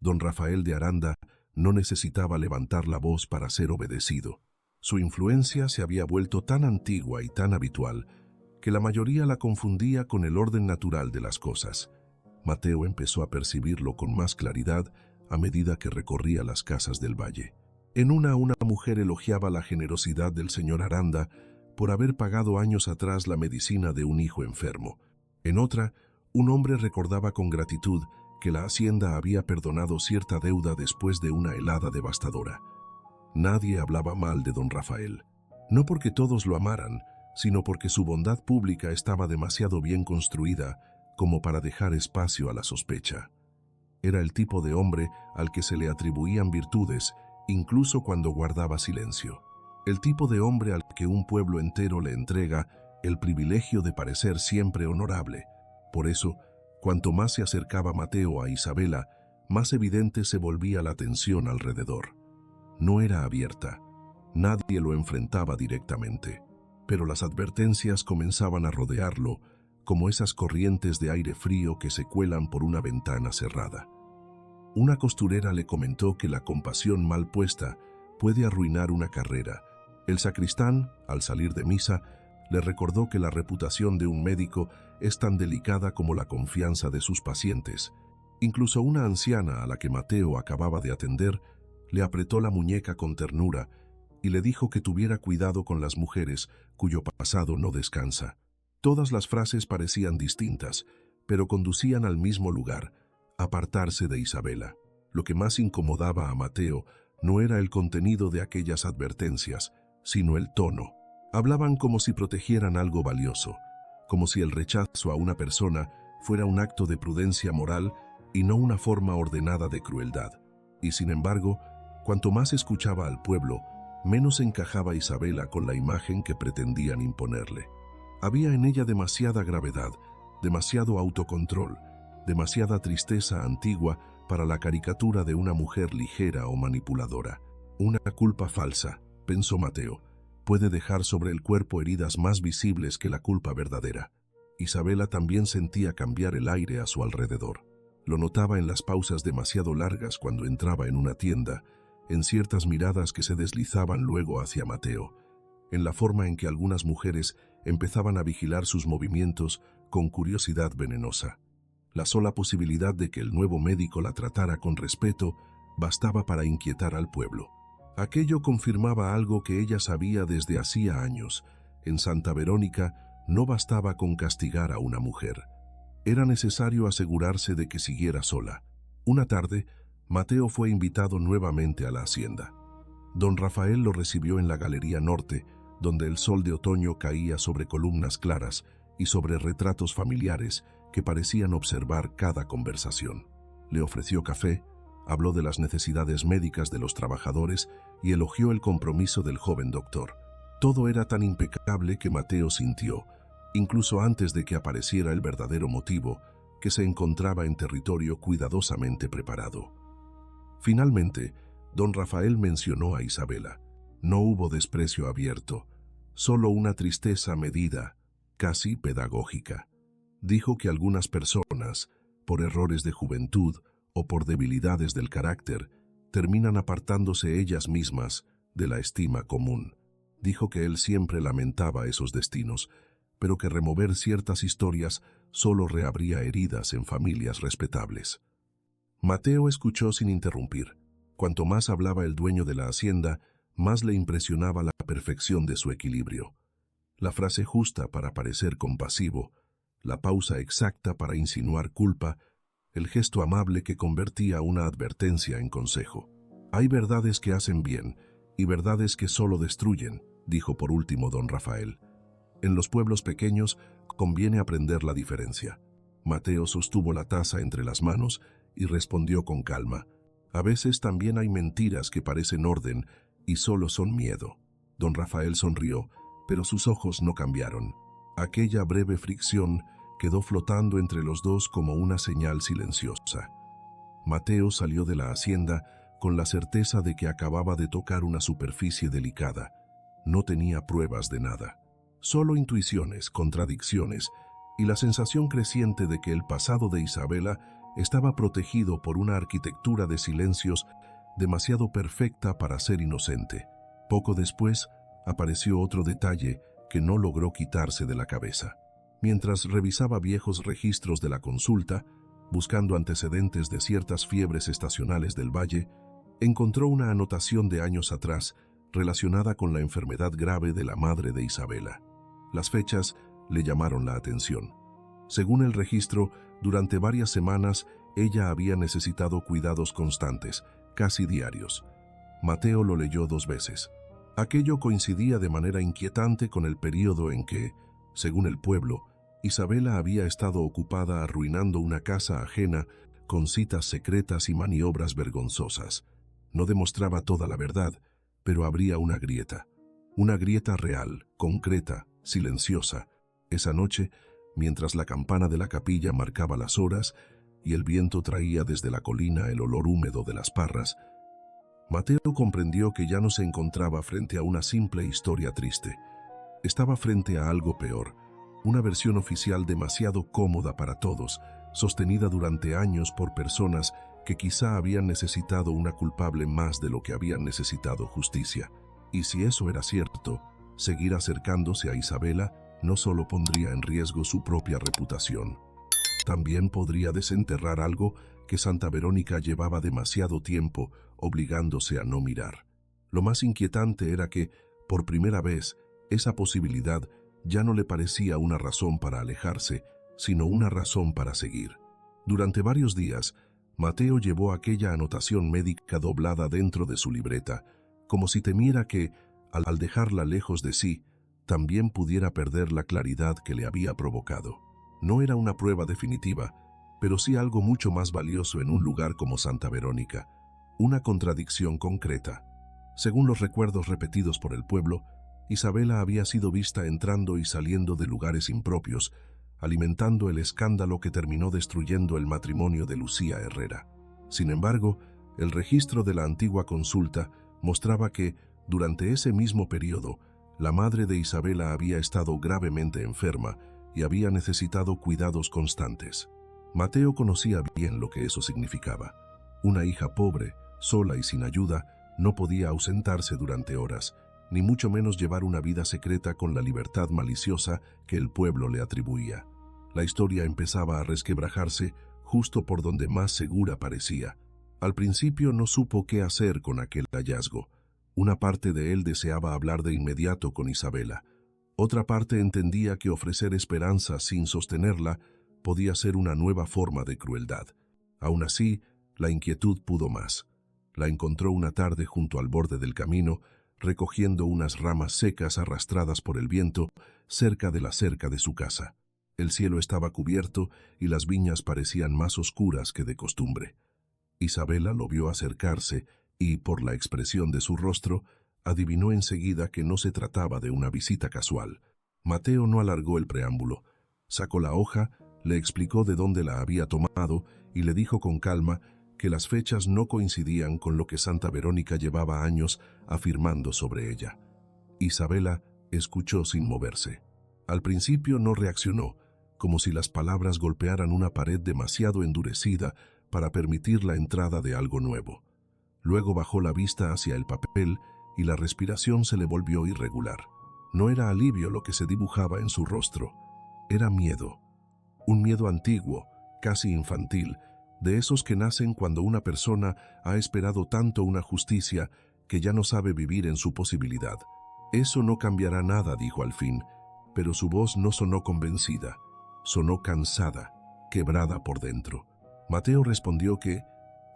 Don Rafael de Aranda no necesitaba levantar la voz para ser obedecido. Su influencia se había vuelto tan antigua y tan habitual que la mayoría la confundía con el orden natural de las cosas. Mateo empezó a percibirlo con más claridad a medida que recorría las casas del valle. En una mujer elogiaba la generosidad del señor Aranda por haber pagado años atrás la medicina de un hijo enfermo. En otra, un hombre recordaba con gratitud que la hacienda había perdonado cierta deuda después de una helada devastadora. Nadie hablaba mal de don Rafael, no porque todos lo amaran, sino porque su bondad pública estaba demasiado bien construida como para dejar espacio a la sospecha. Era el tipo de hombre al que se le atribuían virtudes, incluso cuando guardaba silencio. El tipo de hombre al que un pueblo entero le entrega el privilegio de parecer siempre honorable. Por eso, cuanto más se acercaba Mateo a Isabela, más evidente se volvía la tensión alrededor. No era abierta, nadie lo enfrentaba directamente, pero las advertencias comenzaban a rodearlo, como esas corrientes de aire frío que se cuelan por una ventana cerrada. Una costurera le comentó que la compasión mal puesta puede arruinar una carrera. El sacristán, al salir de misa, le recordó que la reputación de un médico es tan delicada como la confianza de sus pacientes. Incluso una anciana a la que Mateo acababa de atender Le apretó la muñeca con ternura y le dijo que tuviera cuidado con las mujeres cuyo pasado no descansa. Todas las frases parecían distintas, pero conducían al mismo lugar: apartarse de Isabela. Lo que más incomodaba a Mateo no era el contenido de aquellas advertencias, sino el tono. Hablaban como si protegieran algo valioso, como si el rechazo a una persona fuera un acto de prudencia moral y no una forma ordenada de crueldad. Y sin embargo, cuanto más escuchaba al pueblo, menos encajaba Isabela con la imagen que pretendían imponerle. Había en ella demasiada gravedad, demasiado autocontrol, demasiada tristeza antigua para la caricatura de una mujer ligera o manipuladora. Una culpa falsa, pensó Mateo, puede dejar sobre el cuerpo heridas más visibles que la culpa verdadera. Isabela también sentía cambiar el aire a su alrededor. Lo notaba en las pausas demasiado largas cuando entraba en una tienda, en ciertas miradas que se deslizaban luego hacia Mateo, en la forma en que algunas mujeres empezaban a vigilar sus movimientos con curiosidad venenosa. La sola posibilidad de que el nuevo médico la tratara con respeto bastaba para inquietar al pueblo. Aquello confirmaba algo que ella sabía desde hacía años: en Santa Verónica no bastaba con castigar a una mujer. Era necesario asegurarse de que siguiera sola. Una tarde, Mateo fue invitado nuevamente a la hacienda. Don Rafael lo recibió en la Galería Norte, donde el sol de otoño caía sobre columnas claras y sobre retratos familiares que parecían observar cada conversación. Le ofreció café, habló de las necesidades médicas de los trabajadores y elogió el compromiso del joven doctor. Todo era tan impecable que Mateo sintió, incluso antes de que apareciera el verdadero motivo, que se encontraba en territorio cuidadosamente preparado. Finalmente, don Rafael mencionó a Isabela. No hubo desprecio abierto, solo una tristeza medida, casi pedagógica. Dijo que algunas personas, por errores de juventud o por debilidades del carácter, terminan apartándose ellas mismas de la estima común. Dijo que él siempre lamentaba esos destinos, pero que remover ciertas historias solo reabría heridas en familias respetables. Mateo escuchó sin interrumpir. Cuanto más hablaba el dueño de la hacienda, más le impresionaba la perfección de su equilibrio. La frase justa para parecer compasivo, la pausa exacta para insinuar culpa, el gesto amable que convertía una advertencia en consejo. Hay verdades que hacen bien y verdades que solo destruyen, dijo por último don Rafael. En los pueblos pequeños conviene aprender la diferencia. Mateo sostuvo la taza entre las manos y respondió con calma: a veces también hay mentiras que parecen orden y solo son miedo. Don Rafael sonrió, pero sus ojos no cambiaron. Aquella breve fricción quedó flotando entre los dos como una señal silenciosa. Mateo salió de la hacienda con la certeza de que acababa de tocar una superficie delicada. No tenía pruebas de nada, solo intuiciones, contradicciones y la sensación creciente de que el pasado de Isabela estaba protegido por una arquitectura de silencios demasiado perfecta para ser inocente. Poco después, apareció otro detalle que no logró quitarse de la cabeza. Mientras revisaba viejos registros de la consulta, buscando antecedentes de ciertas fiebres estacionales del valle, encontró una anotación de años atrás relacionada con la enfermedad grave de la madre de Isabela. Las fechas le llamaron la atención. Según el registro, durante varias semanas ella había necesitado cuidados constantes, casi diarios. Mateo lo leyó 2 veces. Aquello coincidía de manera inquietante con el período en que, según el pueblo, Isabela había estado ocupada arruinando una casa ajena con citas secretas y maniobras vergonzosas. No demostraba toda la verdad, pero habría una grieta real, concreta, silenciosa. Esa noche, mientras la campana de la capilla marcaba las horas y el viento traía desde la colina el olor húmedo de las parras, Mateo comprendió que ya no se encontraba frente a una simple historia triste. Estaba frente a algo peor, una versión oficial demasiado cómoda para todos, sostenida durante años por personas que quizá habían necesitado una culpable más de lo que habían necesitado justicia. Y si eso era cierto, seguir acercándose a Isabela no solo pondría en riesgo su propia reputación, también podría desenterrar algo que Santa Verónica llevaba demasiado tiempo obligándose a no mirar. Lo más inquietante era que, por primera vez, esa posibilidad ya no le parecía una razón para alejarse, sino una razón para seguir. Durante varios días, Mateo llevó aquella anotación médica doblada dentro de su libreta, como si temiera que, al dejarla lejos de sí, también pudiera perder la claridad que le había provocado. No era una prueba definitiva, pero sí algo mucho más valioso en un lugar como Santa Verónica, una contradicción concreta. Según los recuerdos repetidos por el pueblo, Isabela había sido vista entrando y saliendo de lugares impropios, alimentando el escándalo que terminó destruyendo el matrimonio de Lucía Herrera. Sin embargo, el registro de la antigua consulta mostraba que, durante ese mismo periodo, la madre de Isabela había estado gravemente enferma y había necesitado cuidados constantes. Mateo conocía bien lo que eso significaba. Una hija pobre, sola y sin ayuda, no podía ausentarse durante horas, ni mucho menos llevar una vida secreta con la libertad maliciosa que el pueblo le atribuía. La historia empezaba a resquebrajarse justo por donde más segura parecía. Al principio no supo qué hacer con aquel hallazgo. Una parte de él deseaba hablar de inmediato con Isabela. Otra parte entendía que ofrecer esperanza sin sostenerla podía ser una nueva forma de crueldad. Aún así, la inquietud pudo más. La encontró una tarde junto al borde del camino, recogiendo unas ramas secas arrastradas por el viento cerca de la cerca de su casa. El cielo estaba cubierto y las viñas parecían más oscuras que de costumbre. Isabela lo vio acercarse y, por la expresión de su rostro, adivinó enseguida que no se trataba de una visita casual. Mateo no alargó el preámbulo. Sacó la hoja, le explicó de dónde la había tomado y le dijo con calma que las fechas no coincidían con lo que Santa Verónica llevaba años afirmando sobre ella. Isabela escuchó sin moverse. Al principio no reaccionó, como si las palabras golpearan una pared demasiado endurecida para permitir la entrada de algo nuevo. Luego bajó la vista hacia el papel y la respiración se le volvió irregular. No era alivio lo que se dibujaba en su rostro, era miedo. Un miedo antiguo, casi infantil, de esos que nacen cuando una persona ha esperado tanto una justicia que ya no sabe vivir en su posibilidad. Eso no cambiará nada, dijo al fin, pero su voz no sonó convencida, sonó cansada, quebrada por dentro. Mateo respondió que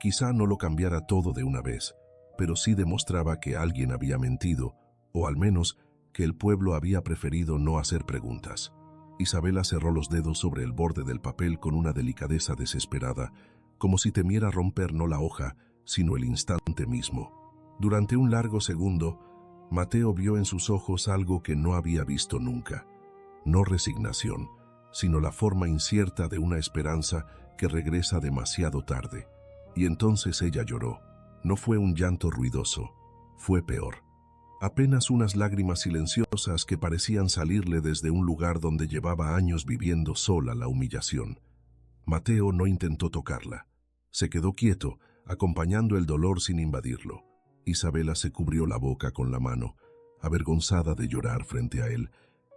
quizá no lo cambiara todo de una vez, pero sí demostraba que alguien había mentido, o al menos que el pueblo había preferido no hacer preguntas. Isabela cerró los dedos sobre el borde del papel con una delicadeza desesperada, como si temiera romper no la hoja, sino el instante mismo. Durante un largo segundo, Mateo vio en sus ojos algo que no había visto nunca. No resignación, sino la forma incierta de una esperanza que regresa demasiado tarde. Y entonces ella lloró. No fue un llanto ruidoso, fue peor. Apenas unas lágrimas silenciosas que parecían salirle desde un lugar donde llevaba años viviendo sola la humillación. Mateo no intentó tocarla. Se quedó quieto, acompañando el dolor sin invadirlo. Isabela se cubrió la boca con la mano, avergonzada de llorar frente a él,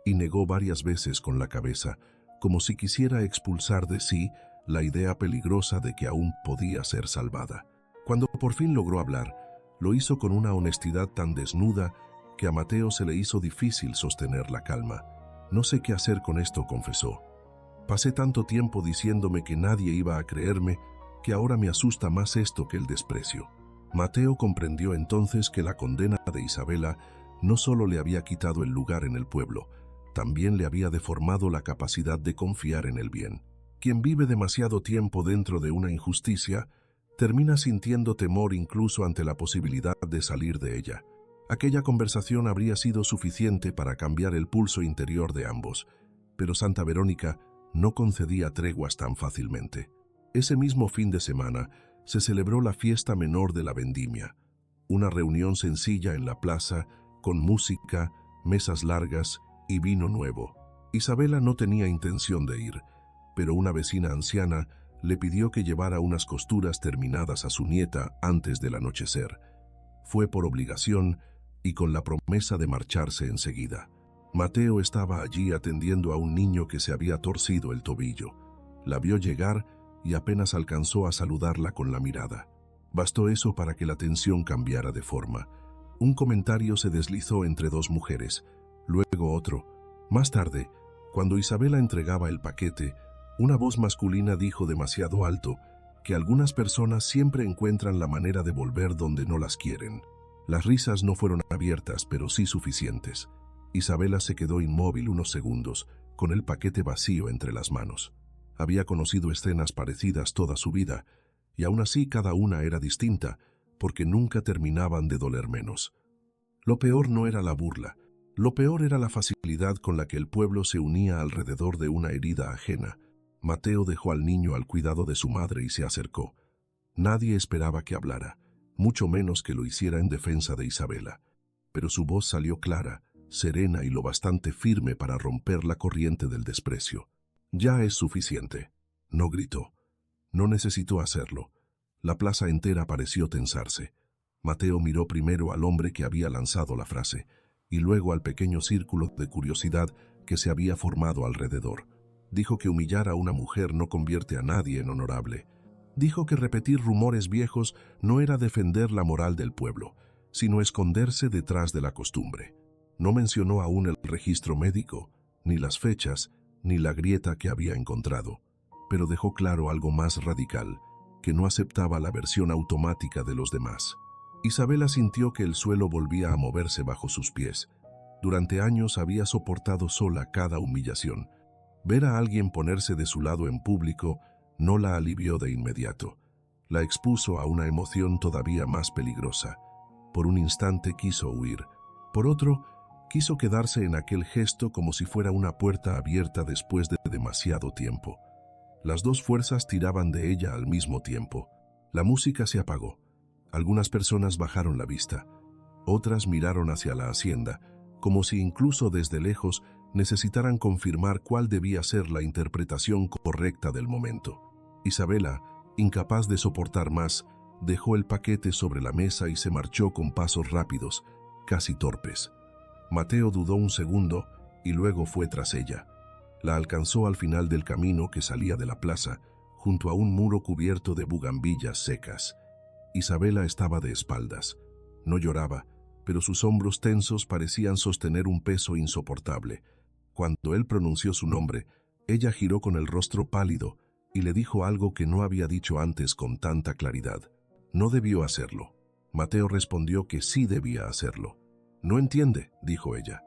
y negó varias veces con la cabeza, como si quisiera expulsar de sí la idea peligrosa de que aún podía ser salvada. Cuando por fin logró hablar, lo hizo con una honestidad tan desnuda que a Mateo se le hizo difícil sostener la calma. No sé qué hacer con esto, confesó. Pasé tanto tiempo diciéndome que nadie iba a creerme que ahora me asusta más esto que el desprecio. Mateo comprendió entonces que la condena de Isabela no solo le había quitado el lugar en el pueblo, también le había deformado la capacidad de confiar en el bien. Quien vive demasiado tiempo dentro de una injusticia termina sintiendo temor incluso ante la posibilidad de salir de ella. Aquella conversación habría sido suficiente para cambiar el pulso interior de ambos, pero Santa Verónica no concedía treguas tan fácilmente. Ese mismo fin de semana se celebró la fiesta menor de la vendimia, una reunión sencilla en la plaza con música, mesas largas y vino nuevo. Isabela no tenía intención de ir, pero una vecina anciana le pidió que llevara unas costuras terminadas a su nieta antes del anochecer. Fue por obligación y con la promesa de marcharse enseguida. Mateo estaba allí atendiendo a un niño que se había torcido el tobillo. La vio llegar y apenas alcanzó a saludarla con la mirada. Bastó eso para que la tensión cambiara de forma. Un comentario se deslizó entre dos mujeres, luego otro. Más tarde, cuando Isabela entregaba el paquete, una voz masculina dijo demasiado alto que algunas personas siempre encuentran la manera de volver donde no las quieren. Las risas no fueron abiertas, pero sí suficientes. Isabela se quedó inmóvil unos segundos, con el paquete vacío entre las manos. Había conocido escenas parecidas toda su vida, y aún así cada una era distinta, porque nunca terminaban de doler menos. Lo peor no era la burla, lo peor era la facilidad con la que el pueblo se unía alrededor de una herida ajena. Mateo dejó al niño al cuidado de su madre y se acercó. Nadie esperaba que hablara, mucho menos que lo hiciera en defensa de Isabela, pero su voz salió clara, serena y lo bastante firme para romper la corriente del desprecio. «Ya es suficiente», no gritó. No necesitó hacerlo. La plaza entera pareció tensarse. Mateo miró primero al hombre que había lanzado la frase, y luego al pequeño círculo de curiosidad que se había formado alrededor. Dijo que humillar a una mujer no convierte a nadie en honorable. Dijo que repetir rumores viejos no era defender la moral del pueblo, sino esconderse detrás de la costumbre. No mencionó aún el registro médico, ni las fechas, ni la grieta que había encontrado, pero dejó claro algo más radical, que no aceptaba la versión automática de los demás. Isabela sintió que el suelo volvía a moverse bajo sus pies. Durante años había soportado sola cada humillación. Ver a alguien ponerse de su lado en público no la alivió de inmediato. La expuso a una emoción todavía más peligrosa. Por un instante quiso huir. Por otro, quiso quedarse en aquel gesto como si fuera una puerta abierta después de demasiado tiempo. Las dos fuerzas tiraban de ella al mismo tiempo. La música se apagó. Algunas personas bajaron la vista. Otras miraron hacia la hacienda, como si incluso desde lejos necesitaran confirmar cuál debía ser la interpretación correcta del momento. Isabela, incapaz de soportar más, dejó el paquete sobre la mesa y se marchó con pasos rápidos, casi torpes. Mateo dudó un segundo y luego fue tras ella. La alcanzó al final del camino que salía de la plaza, junto a un muro cubierto de bugambillas secas. Isabela estaba de espaldas. No lloraba, pero sus hombros tensos parecían sostener un peso insoportable. Cuando él pronunció su nombre, ella giró con el rostro pálido y le dijo algo que no había dicho antes con tanta claridad. No debió hacerlo. Mateo respondió que sí debía hacerlo. «No entiende», dijo ella.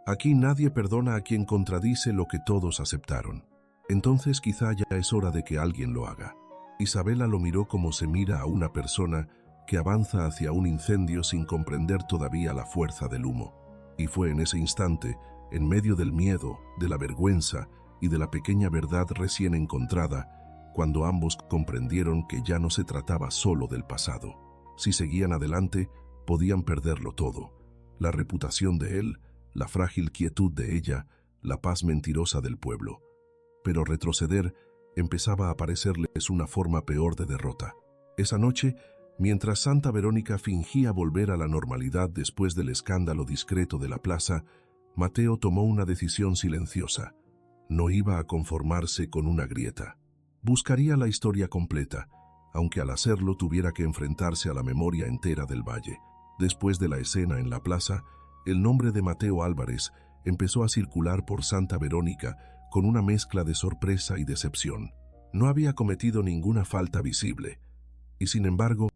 «Aquí nadie perdona a quien contradice lo que todos aceptaron. Entonces quizá ya es hora de que alguien lo haga». Isabela lo miró como se mira a una persona que avanza hacia un incendio sin comprender todavía la fuerza del humo. Y fue en ese instante, en medio del miedo, de la vergüenza y de la pequeña verdad recién encontrada, cuando ambos comprendieron que ya no se trataba solo del pasado. Si seguían adelante, podían perderlo todo. La reputación de él, la frágil quietud de ella, la paz mentirosa del pueblo. Pero retroceder empezaba a parecerles una forma peor de derrota. Esa noche, mientras Santa Verónica fingía volver a la normalidad después del escándalo discreto de la plaza, Mateo tomó una decisión silenciosa. No iba a conformarse con una grieta. Buscaría la historia completa, aunque al hacerlo tuviera que enfrentarse a la memoria entera del valle. Después de la escena en la plaza, el nombre de Mateo Álvarez empezó a circular por Santa Verónica con una mezcla de sorpresa y decepción. No había cometido ninguna falta visible, y sin embargo,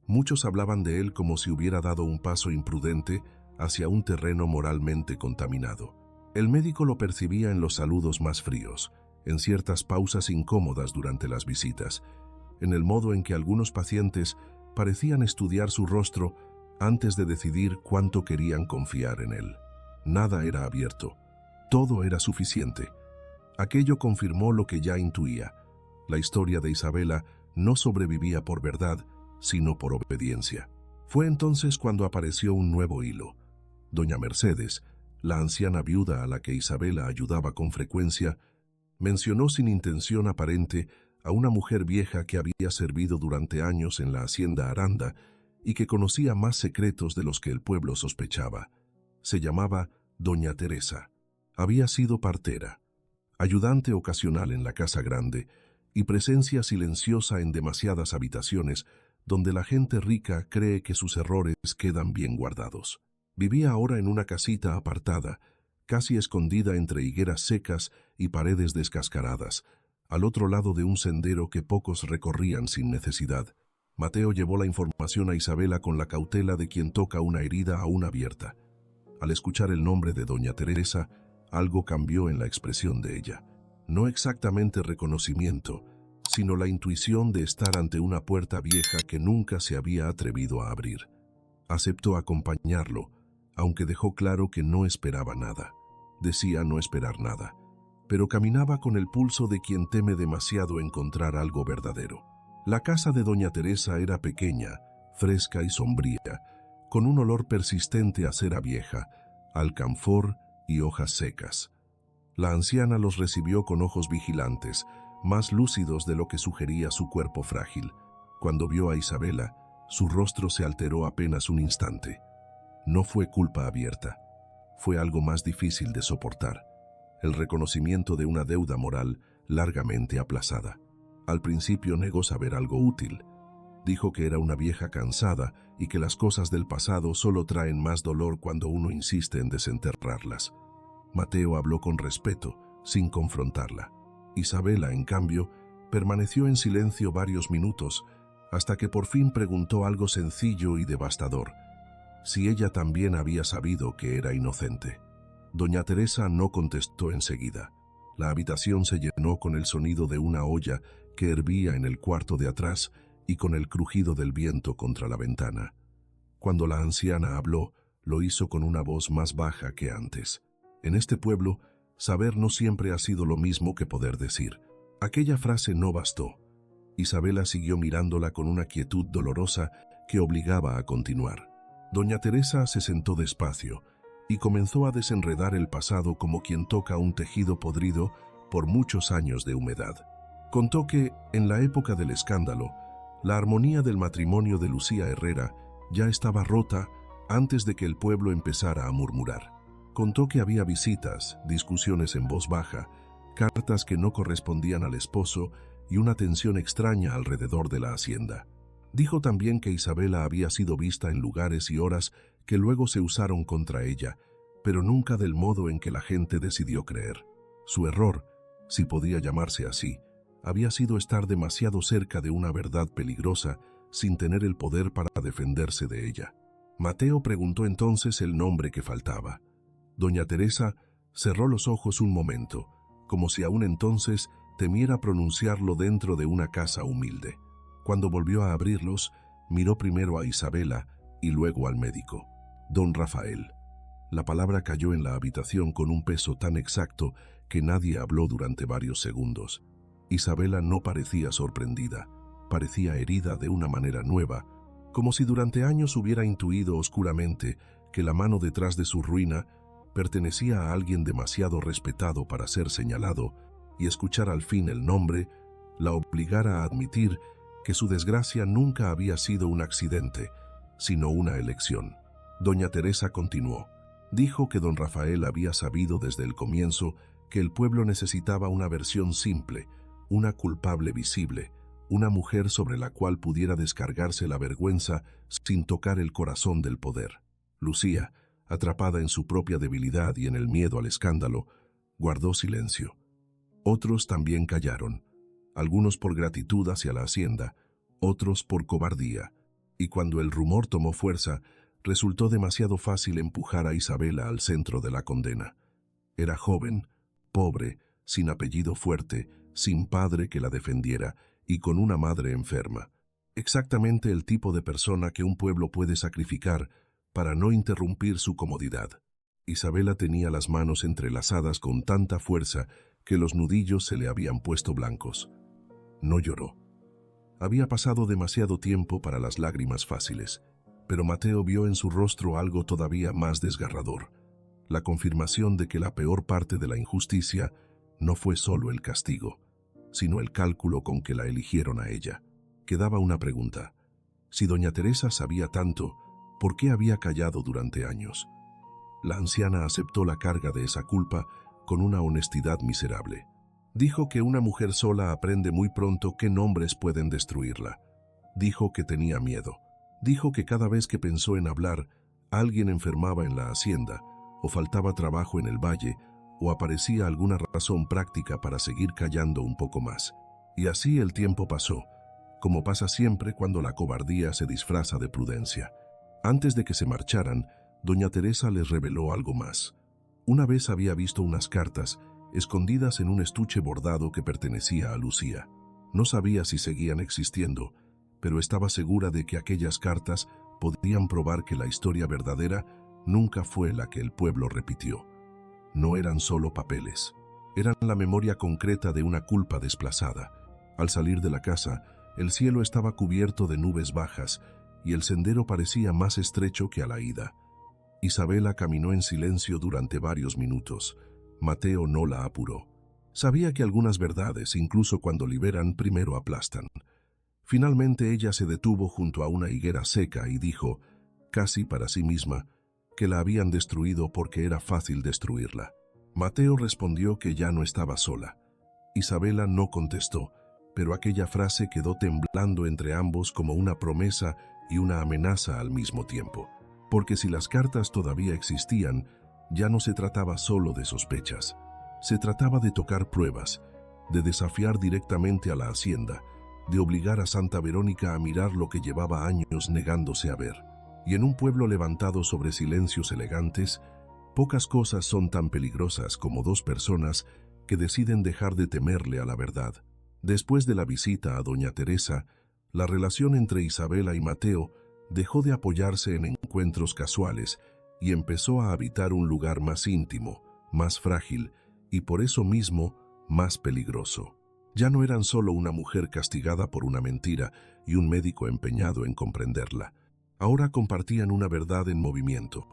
muchos hablaban de él como si hubiera dado un paso imprudente hacia un terreno moralmente contaminado. El médico lo percibía en los saludos más fríos, en ciertas pausas incómodas durante las visitas, en el modo en que algunos pacientes parecían estudiar su rostro antes de decidir cuánto querían confiar en él. Nada era abierto. Todo era suficiente. Aquello confirmó lo que ya intuía. La historia de Isabela no sobrevivía por verdad, sino por obediencia. Fue entonces cuando apareció un nuevo hilo. Doña Mercedes, la anciana viuda a la que Isabela ayudaba con frecuencia, mencionó sin intención aparente a una mujer vieja que había servido durante años en la hacienda Aranda y que conocía más secretos de los que el pueblo sospechaba. Se llamaba Doña Teresa. Había sido partera, ayudante ocasional en la casa grande y presencia silenciosa en demasiadas habitaciones donde la gente rica cree que sus errores quedan bien guardados. Vivía ahora en una casita apartada, casi escondida entre higueras secas y paredes descascaradas, al otro lado de un sendero que pocos recorrían sin necesidad. Mateo llevó la información a Isabela con la cautela de quien toca una herida aún abierta. Al escuchar el nombre de doña Teresa, algo cambió en la expresión de ella. No exactamente reconocimiento, sino la intuición de estar ante una puerta vieja que nunca se había atrevido a abrir. Aceptó acompañarlo, aunque dejó claro que no esperaba nada. Decía no esperar nada, pero caminaba con el pulso de quien teme demasiado encontrar algo verdadero. La casa de doña Teresa era pequeña, fresca y sombría, con un olor persistente a cera vieja, alcanfor y hojas secas. La anciana los recibió con ojos vigilantes, más lúcidos de lo que sugería su cuerpo frágil. Cuando vio a Isabela, su rostro se alteró apenas un instante. No fue culpa abierta, fue algo más difícil de soportar, el reconocimiento de una deuda moral largamente aplazada. Al principio negó saber algo útil. Dijo que era una vieja cansada y que las cosas del pasado solo traen más dolor cuando uno insiste en desenterrarlas. Mateo habló con respeto, sin confrontarla. Isabela, en cambio, permaneció en silencio varios minutos, hasta que por fin preguntó algo sencillo y devastador: si ella también había sabido que era inocente. Doña Teresa no contestó enseguida. La habitación se llenó con el sonido de una olla que hervía en el cuarto de atrás y con el crujido del viento contra la ventana. Cuando la anciana habló, lo hizo con una voz más baja que antes. En este pueblo, saber no siempre ha sido lo mismo que poder decir. Aquella frase no bastó. Isabela siguió mirándola con una quietud dolorosa que obligaba a continuar. Doña Teresa se sentó despacio y comenzó a desenredar el pasado como quien toca un tejido podrido por muchos años de humedad. Contó que, en la época del escándalo, la armonía del matrimonio de Lucía Herrera ya estaba rota antes de que el pueblo empezara a murmurar. Contó que había visitas, discusiones en voz baja, cartas que no correspondían al esposo y una tensión extraña alrededor de la hacienda. Dijo también que Isabela había sido vista en lugares y horas que luego se usaron contra ella, pero nunca del modo en que la gente decidió creer. Su error, si podía llamarse así, había sido estar demasiado cerca de una verdad peligrosa sin tener el poder para defenderse de ella. Mateo preguntó entonces el nombre que faltaba. Doña Teresa cerró los ojos un momento, como si aún entonces temiera pronunciarlo dentro de una casa humilde. Cuando volvió a abrirlos, miró primero a Isabela y luego al médico. Don Rafael. La palabra cayó en la habitación con un peso tan exacto que nadie habló durante varios segundos. Isabela no parecía sorprendida, parecía herida de una manera nueva, como si durante años hubiera intuido oscuramente que la mano detrás de su ruina pertenecía a alguien demasiado respetado para ser señalado, y escuchar al fin el nombre la obligara a admitir que su desgracia nunca había sido un accidente, sino una elección. Doña Teresa continuó. Dijo que don Rafael había sabido desde el comienzo que el pueblo necesitaba una versión simple, una culpable visible, una mujer sobre la cual pudiera descargarse la vergüenza sin tocar el corazón del poder. Lucía, atrapada en su propia debilidad y en el miedo al escándalo, guardó silencio. Otros también callaron, algunos por gratitud hacia la hacienda, otros por cobardía, y cuando el rumor tomó fuerza, resultó demasiado fácil empujar a Isabela al centro de la condena. Era joven, pobre, sin apellido fuerte, sin padre que la defendiera y con una madre enferma. Exactamente el tipo de persona que un pueblo puede sacrificar para no interrumpir su comodidad. Isabela tenía las manos entrelazadas con tanta fuerza que los nudillos se le habían puesto blancos. No lloró. Había pasado demasiado tiempo para las lágrimas fáciles, pero Mateo vio en su rostro algo todavía más desgarrador, la confirmación de que la peor parte de la injusticia no fue solo el castigo, sino el cálculo con que la eligieron a ella. Quedaba una pregunta. Si doña Teresa sabía tanto, ¿por qué había callado durante años? La anciana aceptó la carga de esa culpa con una honestidad miserable. Dijo que una mujer sola aprende muy pronto qué nombres pueden destruirla. Dijo que tenía miedo. Dijo que cada vez que pensó en hablar, alguien enfermaba en la hacienda, o faltaba trabajo en el valle, o aparecía alguna razón práctica para seguir callando un poco más. Y así el tiempo pasó, como pasa siempre cuando la cobardía se disfraza de prudencia. Antes de que se marcharan, doña Teresa les reveló algo más. Una vez había visto unas cartas escondidas en un estuche bordado que pertenecía a Lucía. No sabía si seguían existiendo, pero estaba segura de que aquellas cartas podían probar que la historia verdadera nunca fue la que el pueblo repitió. No eran solo papeles, eran la memoria concreta de una culpa desplazada. Al salir de la casa, el cielo estaba cubierto de nubes bajas y el sendero parecía más estrecho que a la ida. Isabela caminó en silencio durante varios minutos. Mateo no la apuró. Sabía que algunas verdades, incluso cuando liberan, primero aplastan. Finalmente ella se detuvo junto a una higuera seca y dijo, casi para sí misma, que la habían destruido porque era fácil destruirla. Mateo respondió que ya no estaba sola. Isabela no contestó, pero aquella frase quedó temblando entre ambos como una promesa y una amenaza al mismo tiempo. Porque si las cartas todavía existían, ya no se trataba solo de sospechas. Se trataba de tocar pruebas, de desafiar directamente a la hacienda, de obligar a Santa Verónica a mirar lo que llevaba años negándose a ver. Y en un pueblo levantado sobre silencios elegantes, pocas cosas son tan peligrosas como dos personas que deciden dejar de temerle a la verdad. Después de la visita a doña Teresa, la relación entre Isabela y Mateo dejó de apoyarse en encuentros casuales y empezó a habitar un lugar más íntimo, más frágil y por eso mismo más peligroso. Ya no eran solo una mujer castigada por una mentira y un médico empeñado en comprenderla. Ahora compartían una verdad en movimiento,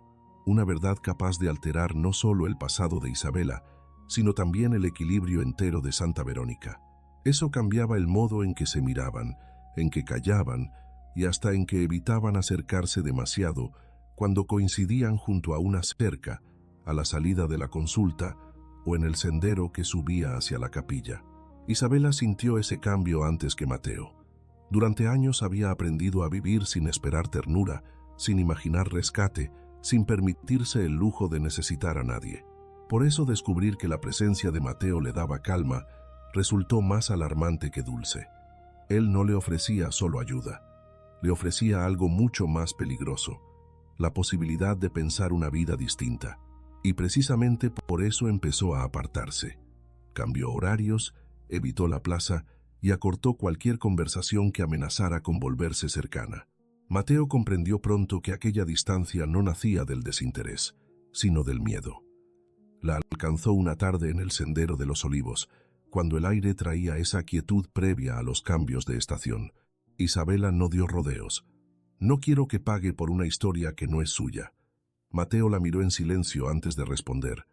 una verdad capaz de alterar no solo el pasado de Isabela, sino también el equilibrio entero de Santa Verónica. Eso cambiaba el modo en que se miraban, en que callaban y hasta en que evitaban acercarse demasiado cuando coincidían junto a una cerca, a la salida de la consulta o en el sendero que subía hacia la capilla. Isabela sintió ese cambio antes que Mateo. Durante años había aprendido a vivir sin esperar ternura, sin imaginar rescate, sin permitirse el lujo de necesitar a nadie. Por eso descubrir que la presencia de Mateo le daba calma resultó más alarmante que dulce. Él no le ofrecía solo ayuda, le ofrecía algo mucho más peligroso, la posibilidad de pensar una vida distinta. Y precisamente por eso empezó a apartarse. Cambió horarios, evitó la plaza y acortó cualquier conversación que amenazara con volverse cercana. Mateo comprendió pronto que aquella distancia no nacía del desinterés, sino del miedo. La alcanzó una tarde en el Sendero de los Olivos, cuando el aire traía esa quietud previa a los cambios de estación. Isabela no dio rodeos. No quiero que pague por una historia que no es suya. Mateo la miró en silencio antes de responder.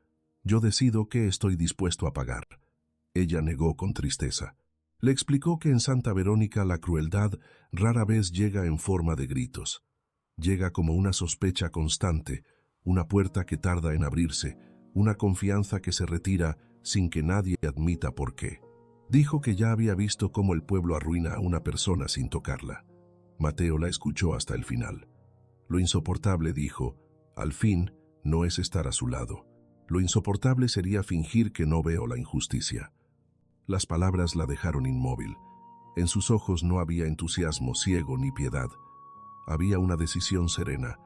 Yo decido qué estoy dispuesto a pagar. Ella negó con tristeza. Le explicó que en Santa Verónica la crueldad rara vez llega en forma de gritos. Llega como una sospecha constante, una puerta que tarda en abrirse, una confianza que se retira sin que nadie admita por qué. Dijo que ya había visto cómo el pueblo arruina a una persona sin tocarla. Mateo la escuchó hasta el final. Lo insoportable, dijo, al fin, no es estar a su lado. Lo insoportable sería fingir que no veo la injusticia. Las palabras la dejaron inmóvil. En sus ojos no había entusiasmo ciego ni piedad. Había una decisión serena,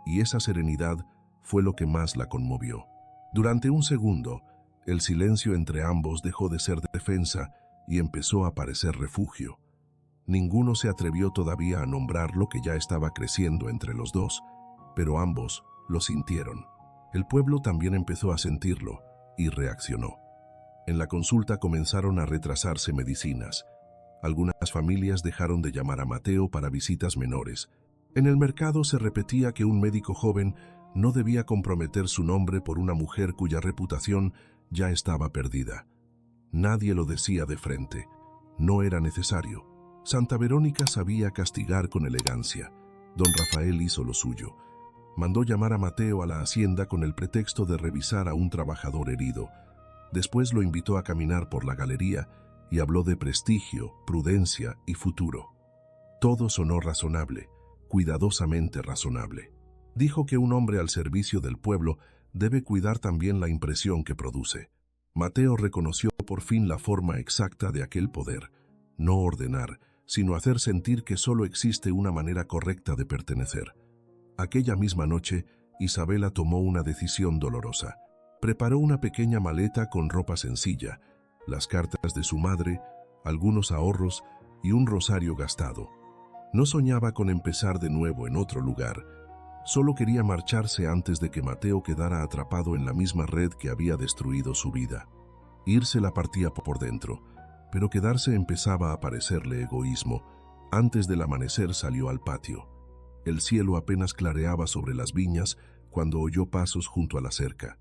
y esa serenidad fue lo que más la conmovió. Durante un segundo, el silencio entre ambos dejó de ser defensa y empezó a parecer refugio. Ninguno se atrevió todavía a nombrar lo que ya estaba creciendo entre los dos, pero ambos lo sintieron. El pueblo también empezó a sentirlo y reaccionó. En la consulta comenzaron a retrasarse medicinas. Algunas familias dejaron de llamar a Mateo para visitas menores. En el mercado se repetía que un médico joven no debía comprometer su nombre por una mujer cuya reputación ya estaba perdida. Nadie lo decía de frente. No era necesario. Santa Verónica sabía castigar con elegancia. Don Rafael hizo lo suyo. Mandó llamar a Mateo a la hacienda con el pretexto de revisar a un trabajador herido. Después lo invitó a caminar por la galería y habló de prestigio, prudencia y futuro. Todo sonó razonable, cuidadosamente razonable. Dijo que un hombre al servicio del pueblo debe cuidar también la impresión que produce. Mateo reconoció por fin la forma exacta de aquel poder: no ordenar, sino hacer sentir que solo existe una manera correcta de pertenecer. Aquella misma noche, Isabela tomó una decisión dolorosa. Preparó una pequeña maleta con ropa sencilla, las cartas de su madre, algunos ahorros y un rosario gastado. No soñaba con empezar de nuevo en otro lugar. Solo quería marcharse antes de que Mateo quedara atrapado en la misma red que había destruido su vida. Irse la partía por dentro, pero quedarse empezaba a parecerle egoísmo. Antes del amanecer salió al patio. El cielo apenas clareaba sobre las viñas cuando oyó pasos junto a la cerca.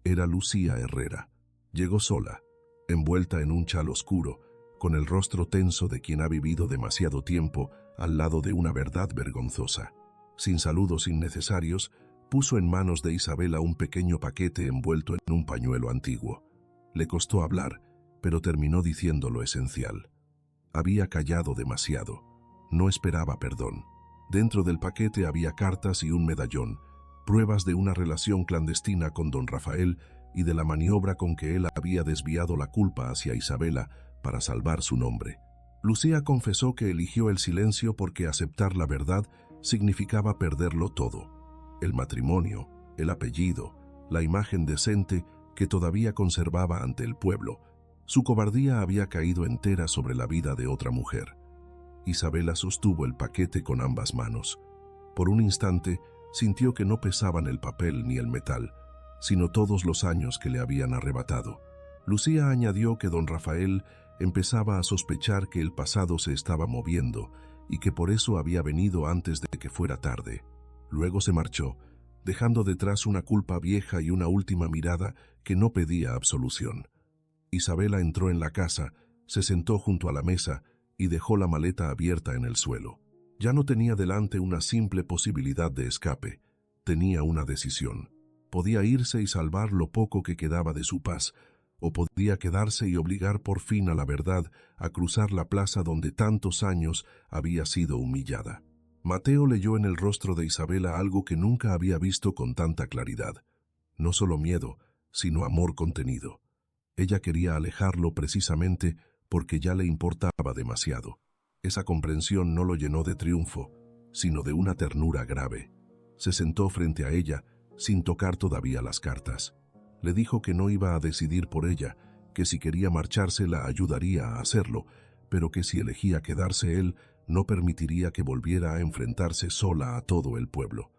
Era Lucía Herrera. Llegó sola, envuelta en un chal oscuro, con el rostro tenso de quien ha vivido demasiado tiempo al lado de una verdad vergonzosa. Sin saludos innecesarios, puso en manos de Isabela un pequeño paquete envuelto en un pañuelo antiguo. Le costó hablar, pero terminó diciendo lo esencial. Había callado demasiado. No esperaba perdón. Dentro del paquete había cartas y un medallón, pruebas de una relación clandestina con don Rafael y de la maniobra con que él había desviado la culpa hacia Isabela para salvar su nombre. Lucía confesó que eligió el silencio porque aceptar la verdad significaba perderlo todo: el matrimonio, el apellido, la imagen decente que todavía conservaba ante el pueblo. Su cobardía había caído entera sobre la vida de otra mujer. Isabela sostuvo el paquete con ambas manos. Por un instante sintió que no pesaban el papel ni el metal, sino todos los años que le habían arrebatado. Lucía añadió que don Rafael empezaba a sospechar que el pasado se estaba moviendo y que por eso había venido antes de que fuera tarde. Luego se marchó, dejando detrás una culpa vieja y una última mirada que no pedía absolución. Isabela entró en la casa, se sentó junto a la mesa y dejó la maleta abierta en el suelo. Ya no tenía delante una simple posibilidad de escape, tenía una decisión. Podía irse y salvar lo poco que quedaba de su paz, o podía quedarse y obligar por fin a la verdad a cruzar la plaza donde tantos años había sido humillada. Mateo leyó en el rostro de Isabela algo que nunca había visto con tanta claridad. No solo miedo, sino amor contenido. Ella quería alejarlo precisamente porque ya le importaba demasiado. Esa comprensión no lo llenó de triunfo, sino de una ternura grave. Se sentó frente a ella, sin tocar todavía las cartas. Le dijo que no iba a decidir por ella, que si quería marcharse la ayudaría a hacerlo, pero que si elegía quedarse él, no permitiría que volviera a enfrentarse sola a todo el pueblo.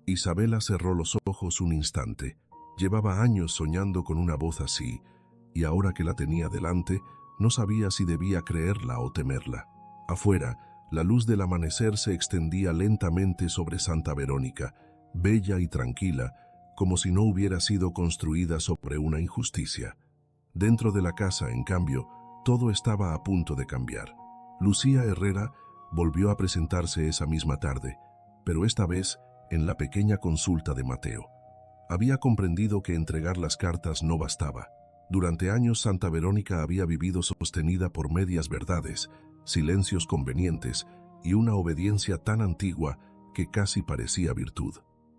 Isabela cerró los ojos un instante. Llevaba años soñando con una voz así, y ahora que la tenía delante, no sabía si debía creerla o temerla. Afuera, la luz del amanecer se extendía lentamente sobre Santa Verónica, bella y tranquila, como si no hubiera sido construida sobre una injusticia. Dentro de la casa, en cambio, todo estaba a punto de cambiar. Lucía Herrera volvió a presentarse esa misma tarde, pero esta vez en la pequeña consulta de Mateo. Había comprendido que entregar las cartas no bastaba. Durante años Santa Verónica había vivido sostenida por medias verdades, silencios convenientes y una obediencia tan antigua que casi parecía virtud.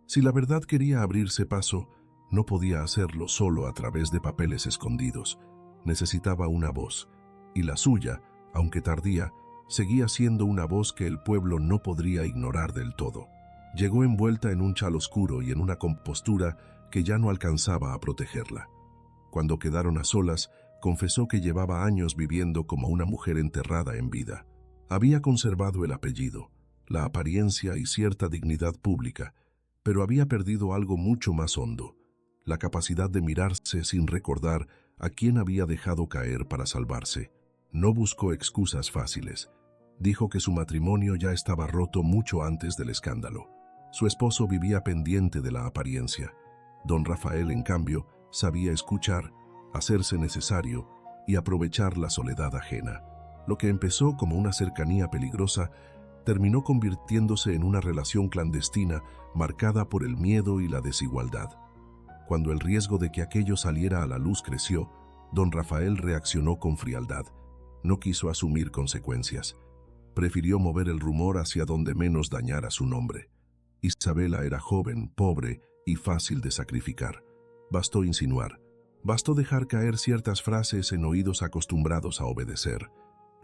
Si la verdad quería abrirse paso, no podía hacerlo solo a través de papeles escondidos. Necesitaba una voz, y la suya, aunque tardía, seguía siendo una voz que el pueblo no podría ignorar del todo. Llegó envuelta en un chal oscuro y en una compostura que ya no alcanzaba a protegerla. Cuando quedaron a solas, confesó que llevaba años viviendo como una mujer enterrada en vida. Había conservado el apellido, la apariencia y cierta dignidad pública, pero había perdido algo mucho más hondo: la capacidad de mirarse sin recordar a quién había dejado caer para salvarse. No buscó excusas fáciles. Dijo que su matrimonio ya estaba roto mucho antes del escándalo. Su esposo vivía pendiente de la apariencia. Don Rafael, en cambio, sabía escuchar, hacerse necesario y aprovechar la soledad ajena. Lo que empezó como una cercanía peligrosa terminó convirtiéndose en una relación clandestina marcada por el miedo y la desigualdad. Cuando el riesgo de que aquello saliera a la luz creció, don Rafael reaccionó con frialdad. No quiso asumir consecuencias. Prefirió mover el rumor hacia donde menos dañara su nombre. Isabela era joven, pobre y fácil de sacrificar. Bastó insinuar. Bastó dejar caer ciertas frases en oídos acostumbrados a obedecer.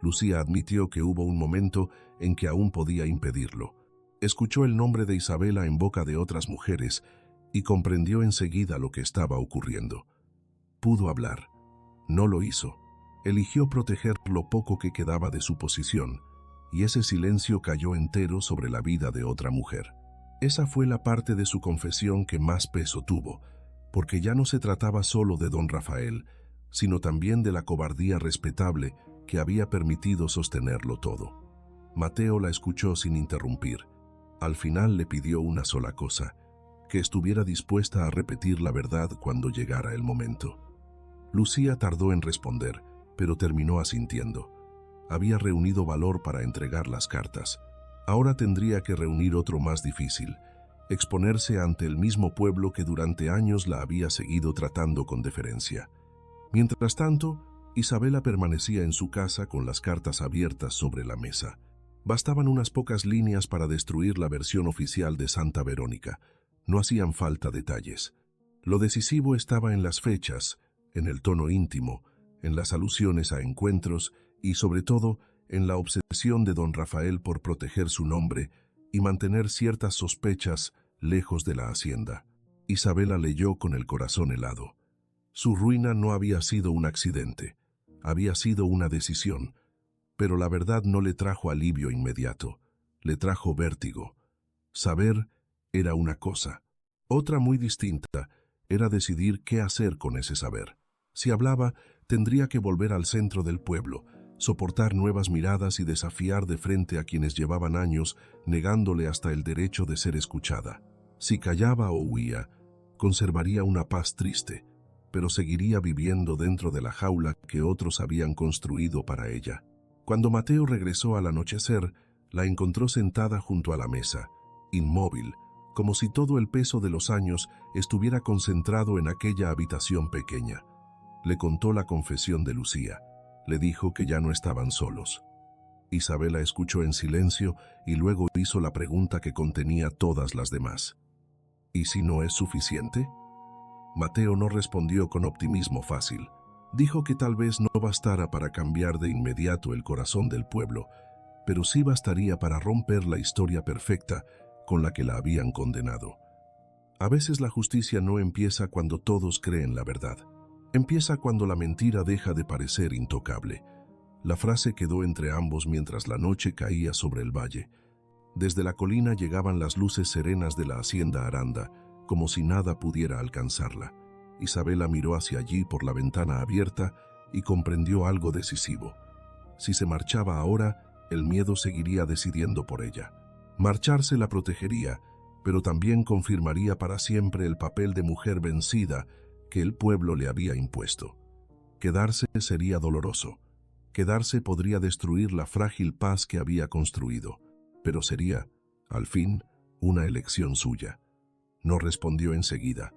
Lucía admitió que hubo un momento en que aún podía impedirlo. Escuchó el nombre de Isabela en boca de otras mujeres y comprendió enseguida lo que estaba ocurriendo. Pudo hablar. No lo hizo. Eligió proteger lo poco que quedaba de su posición, y ese silencio cayó entero sobre la vida de otra mujer. Esa fue la parte de su confesión que más peso tuvo, porque ya no se trataba solo de don Rafael, sino también de la cobardía respetable que había permitido sostenerlo todo. Mateo la escuchó sin interrumpir. Al final le pidió una sola cosa: que estuviera dispuesta a repetir la verdad cuando llegara el momento. Lucía tardó en responder, pero terminó asintiendo. Había reunido valor para entregar las cartas. Ahora tendría que reunir otro más difícil: exponerse ante el mismo pueblo que durante años la había seguido tratando con deferencia. Mientras tanto, Isabela permanecía en su casa con las cartas abiertas sobre la mesa. Bastaban unas pocas líneas para destruir la versión oficial de Santa Verónica. No hacían falta detalles. Lo decisivo estaba en las fechas, en el tono íntimo, en las alusiones a encuentros y, sobre todo, en la obsesión de don Rafael por proteger su nombre y mantener ciertas sospechas lejos de la hacienda. Isabela leyó con el corazón helado. Su ruina no había sido un accidente, había sido una decisión, pero la verdad no le trajo alivio inmediato, le trajo vértigo. Saber era una cosa, otra muy distinta era decidir qué hacer con ese saber. Si hablaba, tendría que volver al centro del pueblo, soportar nuevas miradas y desafiar de frente a quienes llevaban años negándole hasta el derecho de ser escuchada. Si callaba o huía, conservaría una paz triste, pero seguiría viviendo dentro de la jaula que otros habían construido para ella. Cuando Mateo regresó al anochecer, la encontró sentada junto a la mesa, inmóvil, como si todo el peso de los años estuviera concentrado en aquella habitación pequeña. Le contó la confesión de Lucía. Le dijo que ya no estaban solos. Isabela escuchó en silencio y luego hizo la pregunta que contenía todas las demás. ¿Y si no es suficiente? Mateo no respondió con optimismo fácil. Dijo que tal vez no bastara para cambiar de inmediato el corazón del pueblo, pero sí bastaría para romper la historia perfecta con la que la habían condenado. A veces la justicia no empieza cuando todos creen la verdad. Empieza cuando la mentira deja de parecer intocable. La frase quedó entre ambos mientras la noche caía sobre el valle. Desde la colina llegaban las luces serenas de la hacienda Aranda, como si nada pudiera alcanzarla. Isabela miró hacia allí por la ventana abierta y comprendió algo decisivo. Si se marchaba ahora, el miedo seguiría decidiendo por ella. Marcharse la protegería, pero también confirmaría para siempre el papel de mujer vencida que el pueblo le había impuesto. Quedarse sería doloroso. Quedarse podría destruir la frágil paz que había construido, pero sería, al fin, una elección suya. No respondió enseguida.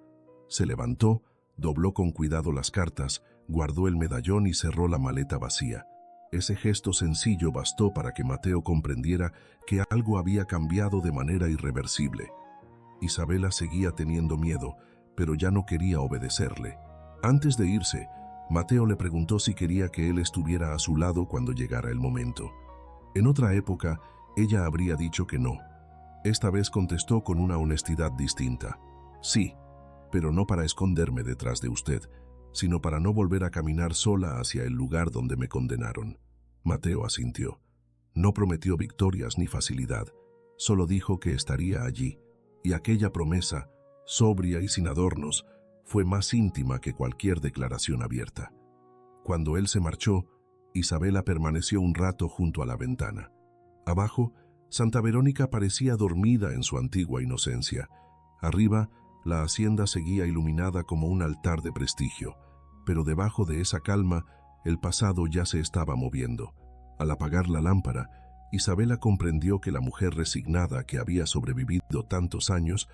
Se levantó, dobló con cuidado las cartas, guardó el medallón y cerró la maleta vacía. Ese gesto sencillo bastó para que Mateo comprendiera que algo había cambiado de manera irreversible. Isabela seguía teniendo miedo, pero ya no quería obedecerle. Antes de irse, Mateo le preguntó si quería que él estuviera a su lado cuando llegara el momento. En otra época, ella habría dicho que no. Esta vez contestó con una honestidad distinta. Sí, pero no para esconderme detrás de usted, sino para no volver a caminar sola hacia el lugar donde me condenaron. Mateo asintió. No prometió victorias ni facilidad, solo dijo que estaría allí, y aquella promesa, sobria y sin adornos, fue más íntima que cualquier declaración abierta. Cuando él se marchó, Isabela permaneció un rato junto a la ventana. Abajo, Santa Verónica parecía dormida en su antigua inocencia. Arriba, la hacienda seguía iluminada como un altar de prestigio, pero debajo de esa calma, el pasado ya se estaba moviendo. Al apagar la lámpara, Isabela comprendió que la mujer resignada que había sobrevivido tantos años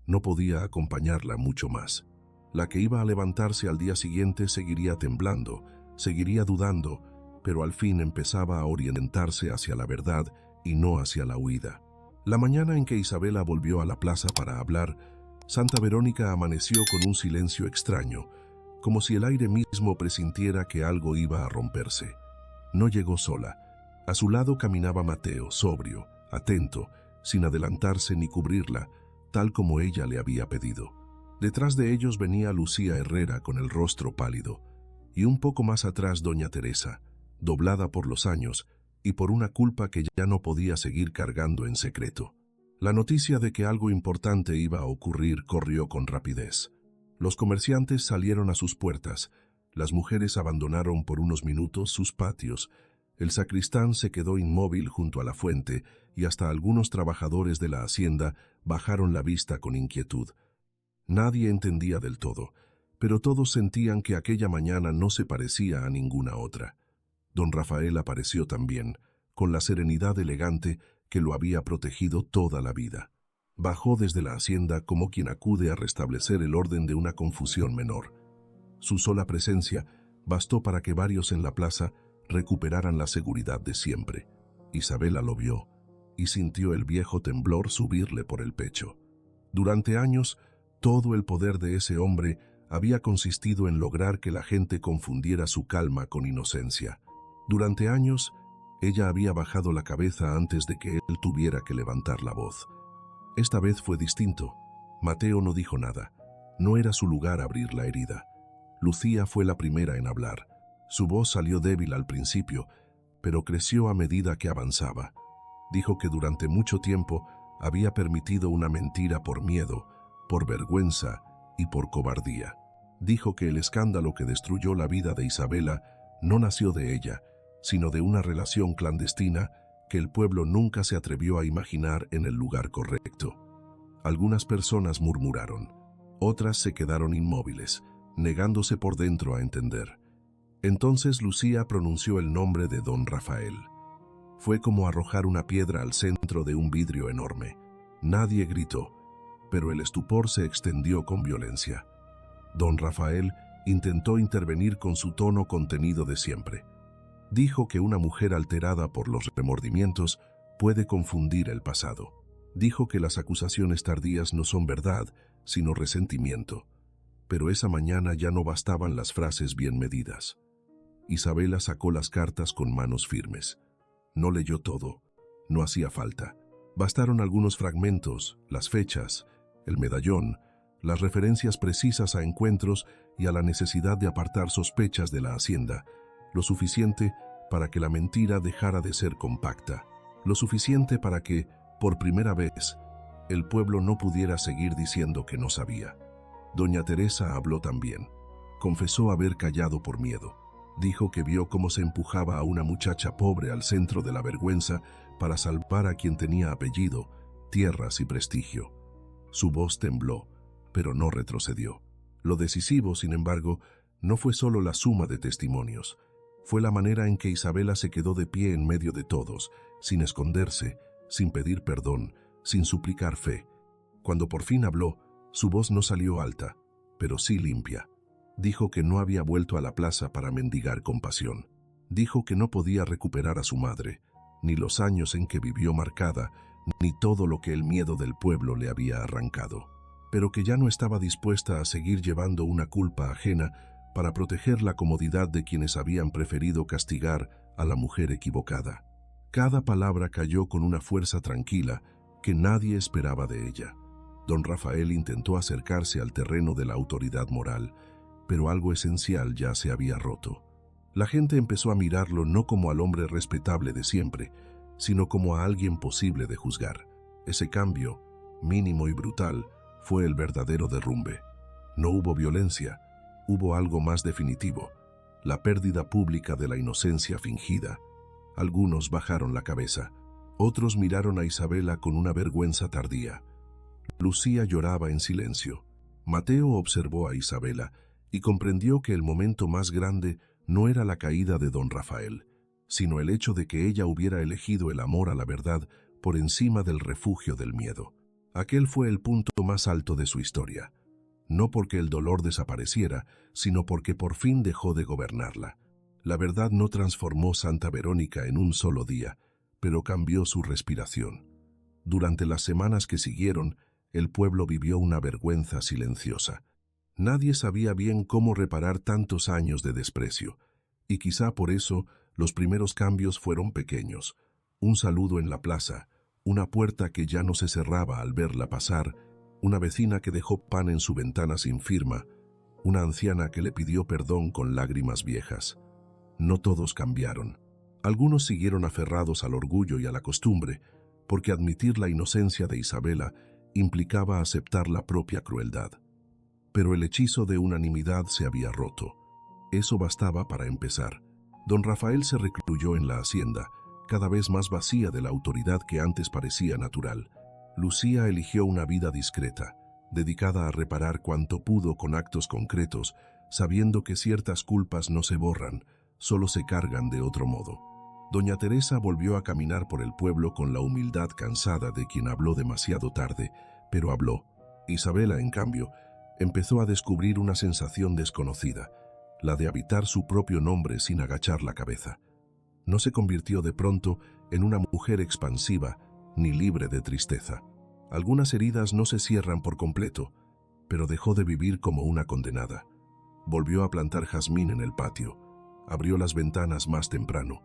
no podía acompañarla mucho más. La que iba a levantarse al día siguiente seguiría temblando, seguiría dudando, pero al fin empezaba a orientarse hacia la verdad y no hacia la huida. La mañana en que Isabela volvió a la plaza para hablar, Santa Verónica amaneció con un silencio extraño, como si el aire mismo presintiera que algo iba a romperse. No llegó sola. A su lado caminaba Mateo, sobrio, atento, sin adelantarse ni cubrirla, tal como ella le había pedido. Detrás de ellos venía Lucía Herrera con el rostro pálido, y un poco más atrás doña Teresa, doblada por los años y por una culpa que ya no podía seguir cargando en secreto. La noticia de que algo importante iba a ocurrir corrió con rapidez. Los comerciantes salieron a sus puertas, las mujeres abandonaron por unos minutos sus patios, el sacristán se quedó inmóvil junto a la fuente y hasta algunos trabajadores de la hacienda bajaron la vista con inquietud. Nadie entendía del todo, pero todos sentían que aquella mañana no se parecía a ninguna otra. Don Rafael apareció también, con la serenidad elegante que lo había protegido toda la vida. Bajó desde la hacienda como quien acude a restablecer el orden de una confusión menor. Su sola presencia bastó para que varios en la plaza recuperaran la seguridad de siempre. Isabela lo vio y sintió el viejo temblor subirle por el pecho. Durante años, todo el poder de ese hombre había consistido en lograr que la gente confundiera su calma con inocencia. Durante años, ella había bajado la cabeza antes de que él tuviera que levantar la voz. Esta vez fue distinto. Mateo no dijo nada. No era su lugar abrir la herida. Lucía fue la primera en hablar. Su voz salió débil al principio, pero creció a medida que avanzaba. Dijo que durante mucho tiempo había permitido una mentira por miedo, por vergüenza y por cobardía. Dijo que el escándalo que destruyó la vida de Isabela no nació de ella, sino de una relación clandestina que el pueblo nunca se atrevió a imaginar en el lugar correcto. Algunas personas murmuraron, otras se quedaron inmóviles, negándose por dentro a entender. Entonces Lucía pronunció el nombre de don Rafael. Fue como arrojar una piedra al centro de un vidrio enorme. Nadie gritó, pero el estupor se extendió con violencia. Don Rafael intentó intervenir con su tono contenido de siempre. Dijo que una mujer alterada por los remordimientos puede confundir el pasado. Dijo que las acusaciones tardías no son verdad, sino resentimiento. Pero esa mañana ya no bastaban las frases bien medidas. Isabela sacó las cartas con manos firmes. No leyó todo, no hacía falta. Bastaron algunos fragmentos, las fechas, el medallón, las referencias precisas a encuentros y a la necesidad de apartar sospechas de la hacienda, lo suficiente para que la mentira dejara de ser compacta, lo suficiente para que, por primera vez, el pueblo no pudiera seguir diciendo que no sabía. Doña Teresa habló también. Confesó haber callado por miedo. Dijo que vio cómo se empujaba a una muchacha pobre al centro de la vergüenza para salvar a quien tenía apellido, tierras y prestigio. Su voz tembló, pero no retrocedió. Lo decisivo, sin embargo, no fue solo la suma de testimonios. Fue la manera en que Isabela se quedó de pie en medio de todos, sin esconderse, sin pedir perdón, sin suplicar fe. Cuando por fin habló, su voz no salió alta, pero sí limpia. Dijo que no había vuelto a la plaza para mendigar compasión. Dijo que no podía recuperar a su madre, ni los años en que vivió marcada, ni todo lo que el miedo del pueblo le había arrancado, pero que ya no estaba dispuesta a seguir llevando una culpa ajena para proteger la comodidad de quienes habían preferido castigar a la mujer equivocada. Cada palabra cayó con una fuerza tranquila que nadie esperaba de ella. Don Rafael intentó acercarse al terreno de la autoridad moral, pero algo esencial ya se había roto. La gente empezó a mirarlo no como al hombre respetable de siempre, sino como a alguien posible de juzgar. Ese cambio, mínimo y brutal, fue el verdadero derrumbe. No hubo violencia, hubo algo más definitivo, la pérdida pública de la inocencia fingida. Algunos bajaron la cabeza, otros miraron a Isabela con una vergüenza tardía. Lucía lloraba en silencio. Mateo observó a Isabela y comprendió que el momento más grande no era la caída de don Rafael, sino el hecho de que ella hubiera elegido el amor a la verdad por encima del refugio del miedo. Aquel fue el punto más alto de su historia, no porque el dolor desapareciera, sino porque por fin dejó de gobernarla. La verdad no transformó Santa Verónica en un solo día, pero cambió su respiración. Durante las semanas que siguieron, el pueblo vivió una vergüenza silenciosa. Nadie sabía bien cómo reparar tantos años de desprecio, y quizá por eso los primeros cambios fueron pequeños. Un saludo en la plaza, una puerta que ya no se cerraba al verla pasar, una vecina que dejó pan en su ventana sin firma, una anciana que le pidió perdón con lágrimas viejas. No todos cambiaron. Algunos siguieron aferrados al orgullo y a la costumbre, porque admitir la inocencia de Isabela implicaba aceptar la propia crueldad. Pero el hechizo de unanimidad se había roto. Eso bastaba para empezar. Don Rafael se recluyó en la hacienda, cada vez más vacía de la autoridad que antes parecía natural. Lucía eligió una vida discreta, dedicada a reparar cuanto pudo con actos concretos, sabiendo que ciertas culpas no se borran, solo se cargan de otro modo. Doña Teresa volvió a caminar por el pueblo con la humildad cansada de quien habló demasiado tarde, pero habló. Isabela, en cambio, empezó a descubrir una sensación desconocida, la de habitar su propio nombre sin agachar la cabeza. No se convirtió de pronto en una mujer expansiva ni libre de tristeza. Algunas heridas no se cierran por completo, pero dejó de vivir como una condenada. Volvió a plantar jazmín en el patio, abrió las ventanas más temprano,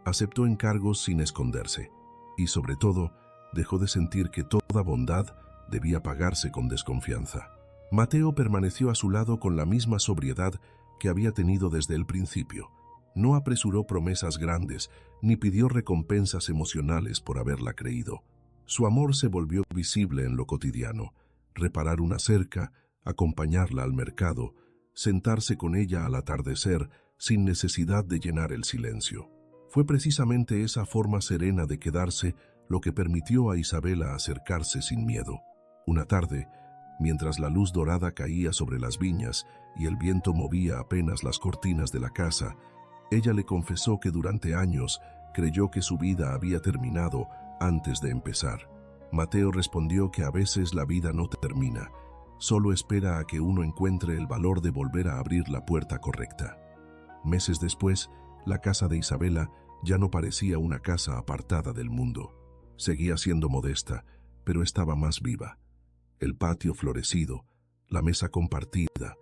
aceptó encargos sin esconderse y, sobre todo, dejó de sentir que toda bondad debía pagarse con desconfianza. Mateo permaneció a su lado con la misma sobriedad que había tenido desde el principio. No apresuró promesas grandes, ni pidió recompensas emocionales por haberla creído. Su amor se volvió visible en lo cotidiano: reparar una cerca, acompañarla al mercado, sentarse con ella al atardecer sin necesidad de llenar el silencio. Fue precisamente esa forma serena de quedarse lo que permitió a Isabela acercarse sin miedo. Una tarde, mientras la luz dorada caía sobre las viñas y el viento movía apenas las cortinas de la casa, ella le confesó que durante años creyó que su vida había terminado antes de empezar. Mateo respondió que a veces la vida no termina, solo espera a que uno encuentre el valor de volver a abrir la puerta correcta. Meses después, la casa de Isabela ya no parecía una casa apartada del mundo. Seguía siendo modesta, pero estaba más viva. El patio florecido, la mesa compartida,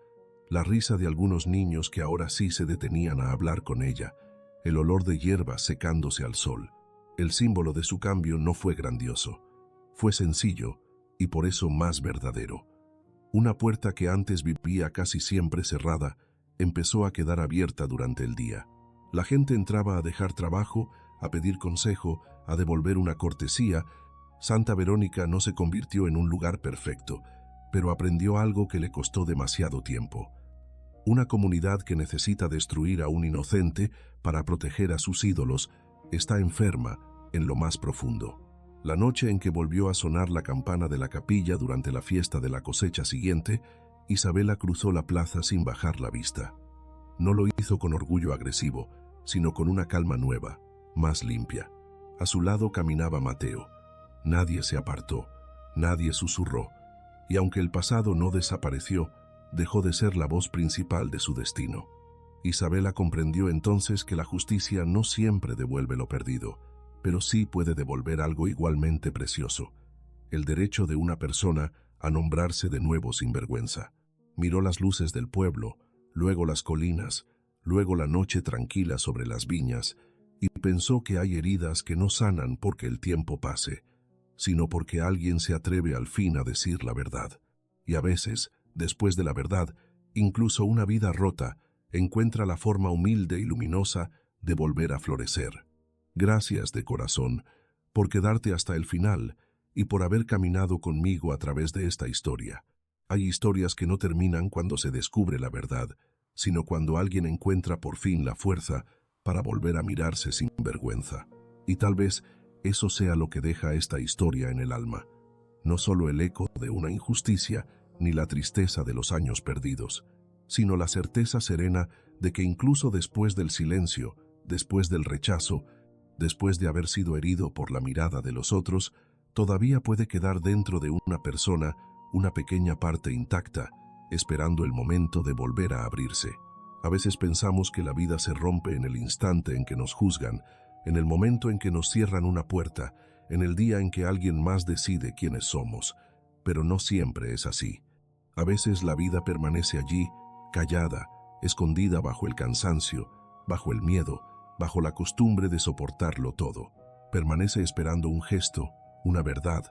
la risa de algunos niños que ahora sí se detenían a hablar con ella, el olor de hierbas secándose al sol. El símbolo de su cambio no fue grandioso, fue sencillo y por eso más verdadero. Una puerta que antes vivía casi siempre cerrada, empezó a quedar abierta durante el día. La gente entraba a dejar trabajo, a pedir consejo, a devolver una cortesía. Santa Verónica no se convirtió en un lugar perfecto, pero aprendió algo que le costó demasiado tiempo. Una comunidad que necesita destruir a un inocente para proteger a sus ídolos está enferma en lo más profundo. La noche en que volvió a sonar la campana de la capilla durante la fiesta de la cosecha siguiente, Isabela cruzó la plaza sin bajar la vista. No lo hizo con orgullo agresivo, sino con una calma nueva, más limpia. A su lado caminaba Mateo. Nadie se apartó, nadie susurró, y aunque el pasado no desapareció, dejó de ser la voz principal de su destino. Isabela comprendió entonces que la justicia no siempre devuelve lo perdido, pero sí puede devolver algo igualmente precioso: el derecho de una persona a nombrarse de nuevo sin vergüenza. Miró las luces del pueblo, luego las colinas, luego la noche tranquila sobre las viñas, y pensó que hay heridas que no sanan porque el tiempo pase, sino porque alguien se atreve al fin a decir la verdad. Y a veces, después de la verdad, incluso una vida rota encuentra la forma humilde y luminosa de volver a florecer. Gracias de corazón por quedarte hasta el final y por haber caminado conmigo a través de esta historia. Hay historias que no terminan cuando se descubre la verdad, sino cuando alguien encuentra por fin la fuerza para volver a mirarse sin vergüenza. Y tal vez eso sea lo que deja esta historia en el alma. No solo el eco de una injusticia ni la tristeza de los años perdidos, sino la certeza serena de que incluso después del silencio, después del rechazo, después de haber sido herido por la mirada de los otros, todavía puede quedar dentro de una persona una pequeña parte intacta, esperando el momento de volver a abrirse. A veces pensamos que la vida se rompe en el instante en que nos juzgan, en el momento en que nos cierran una puerta, en el día en que alguien más decide quiénes somos. Pero no siempre es así. A veces la vida permanece allí, callada, escondida bajo el cansancio, bajo el miedo, bajo la costumbre de soportarlo todo. Permanece esperando un gesto, una verdad,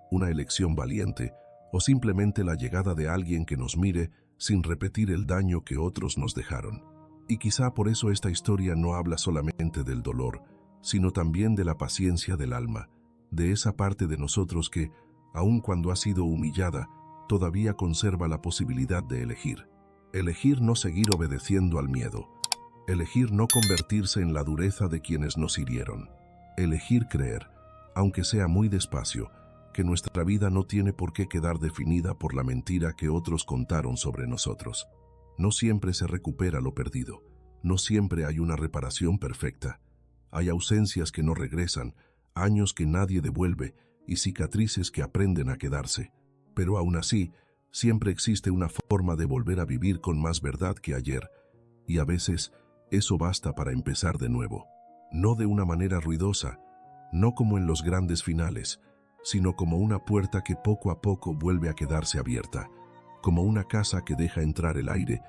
una elección valiente, o simplemente la llegada de alguien que nos mire sin repetir el daño que otros nos dejaron. Y quizá por eso esta historia no habla solamente del dolor, sino también de la paciencia del alma, de esa parte de nosotros que, aun cuando ha sido humillada, todavía conserva la posibilidad de elegir. Elegir no seguir obedeciendo al miedo. Elegir no convertirse en la dureza de quienes nos hirieron. Elegir creer, aunque sea muy despacio, que nuestra vida no tiene por qué quedar definida por la mentira que otros contaron sobre nosotros. No siempre se recupera lo perdido. No siempre hay una reparación perfecta. Hay ausencias que no regresan, años que nadie devuelve y cicatrices que aprenden a quedarse. Pero aún así, siempre existe una forma de volver a vivir con más verdad que ayer, y a veces eso basta para empezar de nuevo. No de una manera ruidosa, no como en los grandes finales, sino como una puerta que poco a poco vuelve a quedarse abierta, como una casa que deja entrar el aire,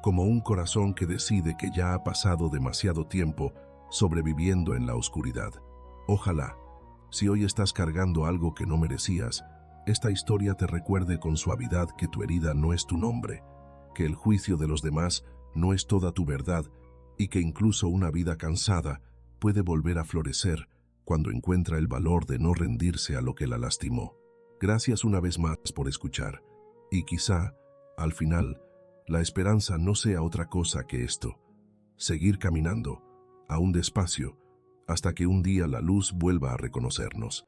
como un corazón que decide que ya ha pasado demasiado tiempo sobreviviendo en la oscuridad. Ojalá, si hoy estás cargando algo que no merecías, esta historia te recuerde con suavidad que tu herida no es tu nombre, que el juicio de los demás no es toda tu verdad y que incluso una vida cansada puede volver a florecer cuando encuentra el valor de no rendirse a lo que la lastimó. Gracias una vez más por escuchar. Y quizá, al final, la esperanza no sea otra cosa que esto: seguir caminando, aún despacio, hasta que un día la luz vuelva a reconocernos.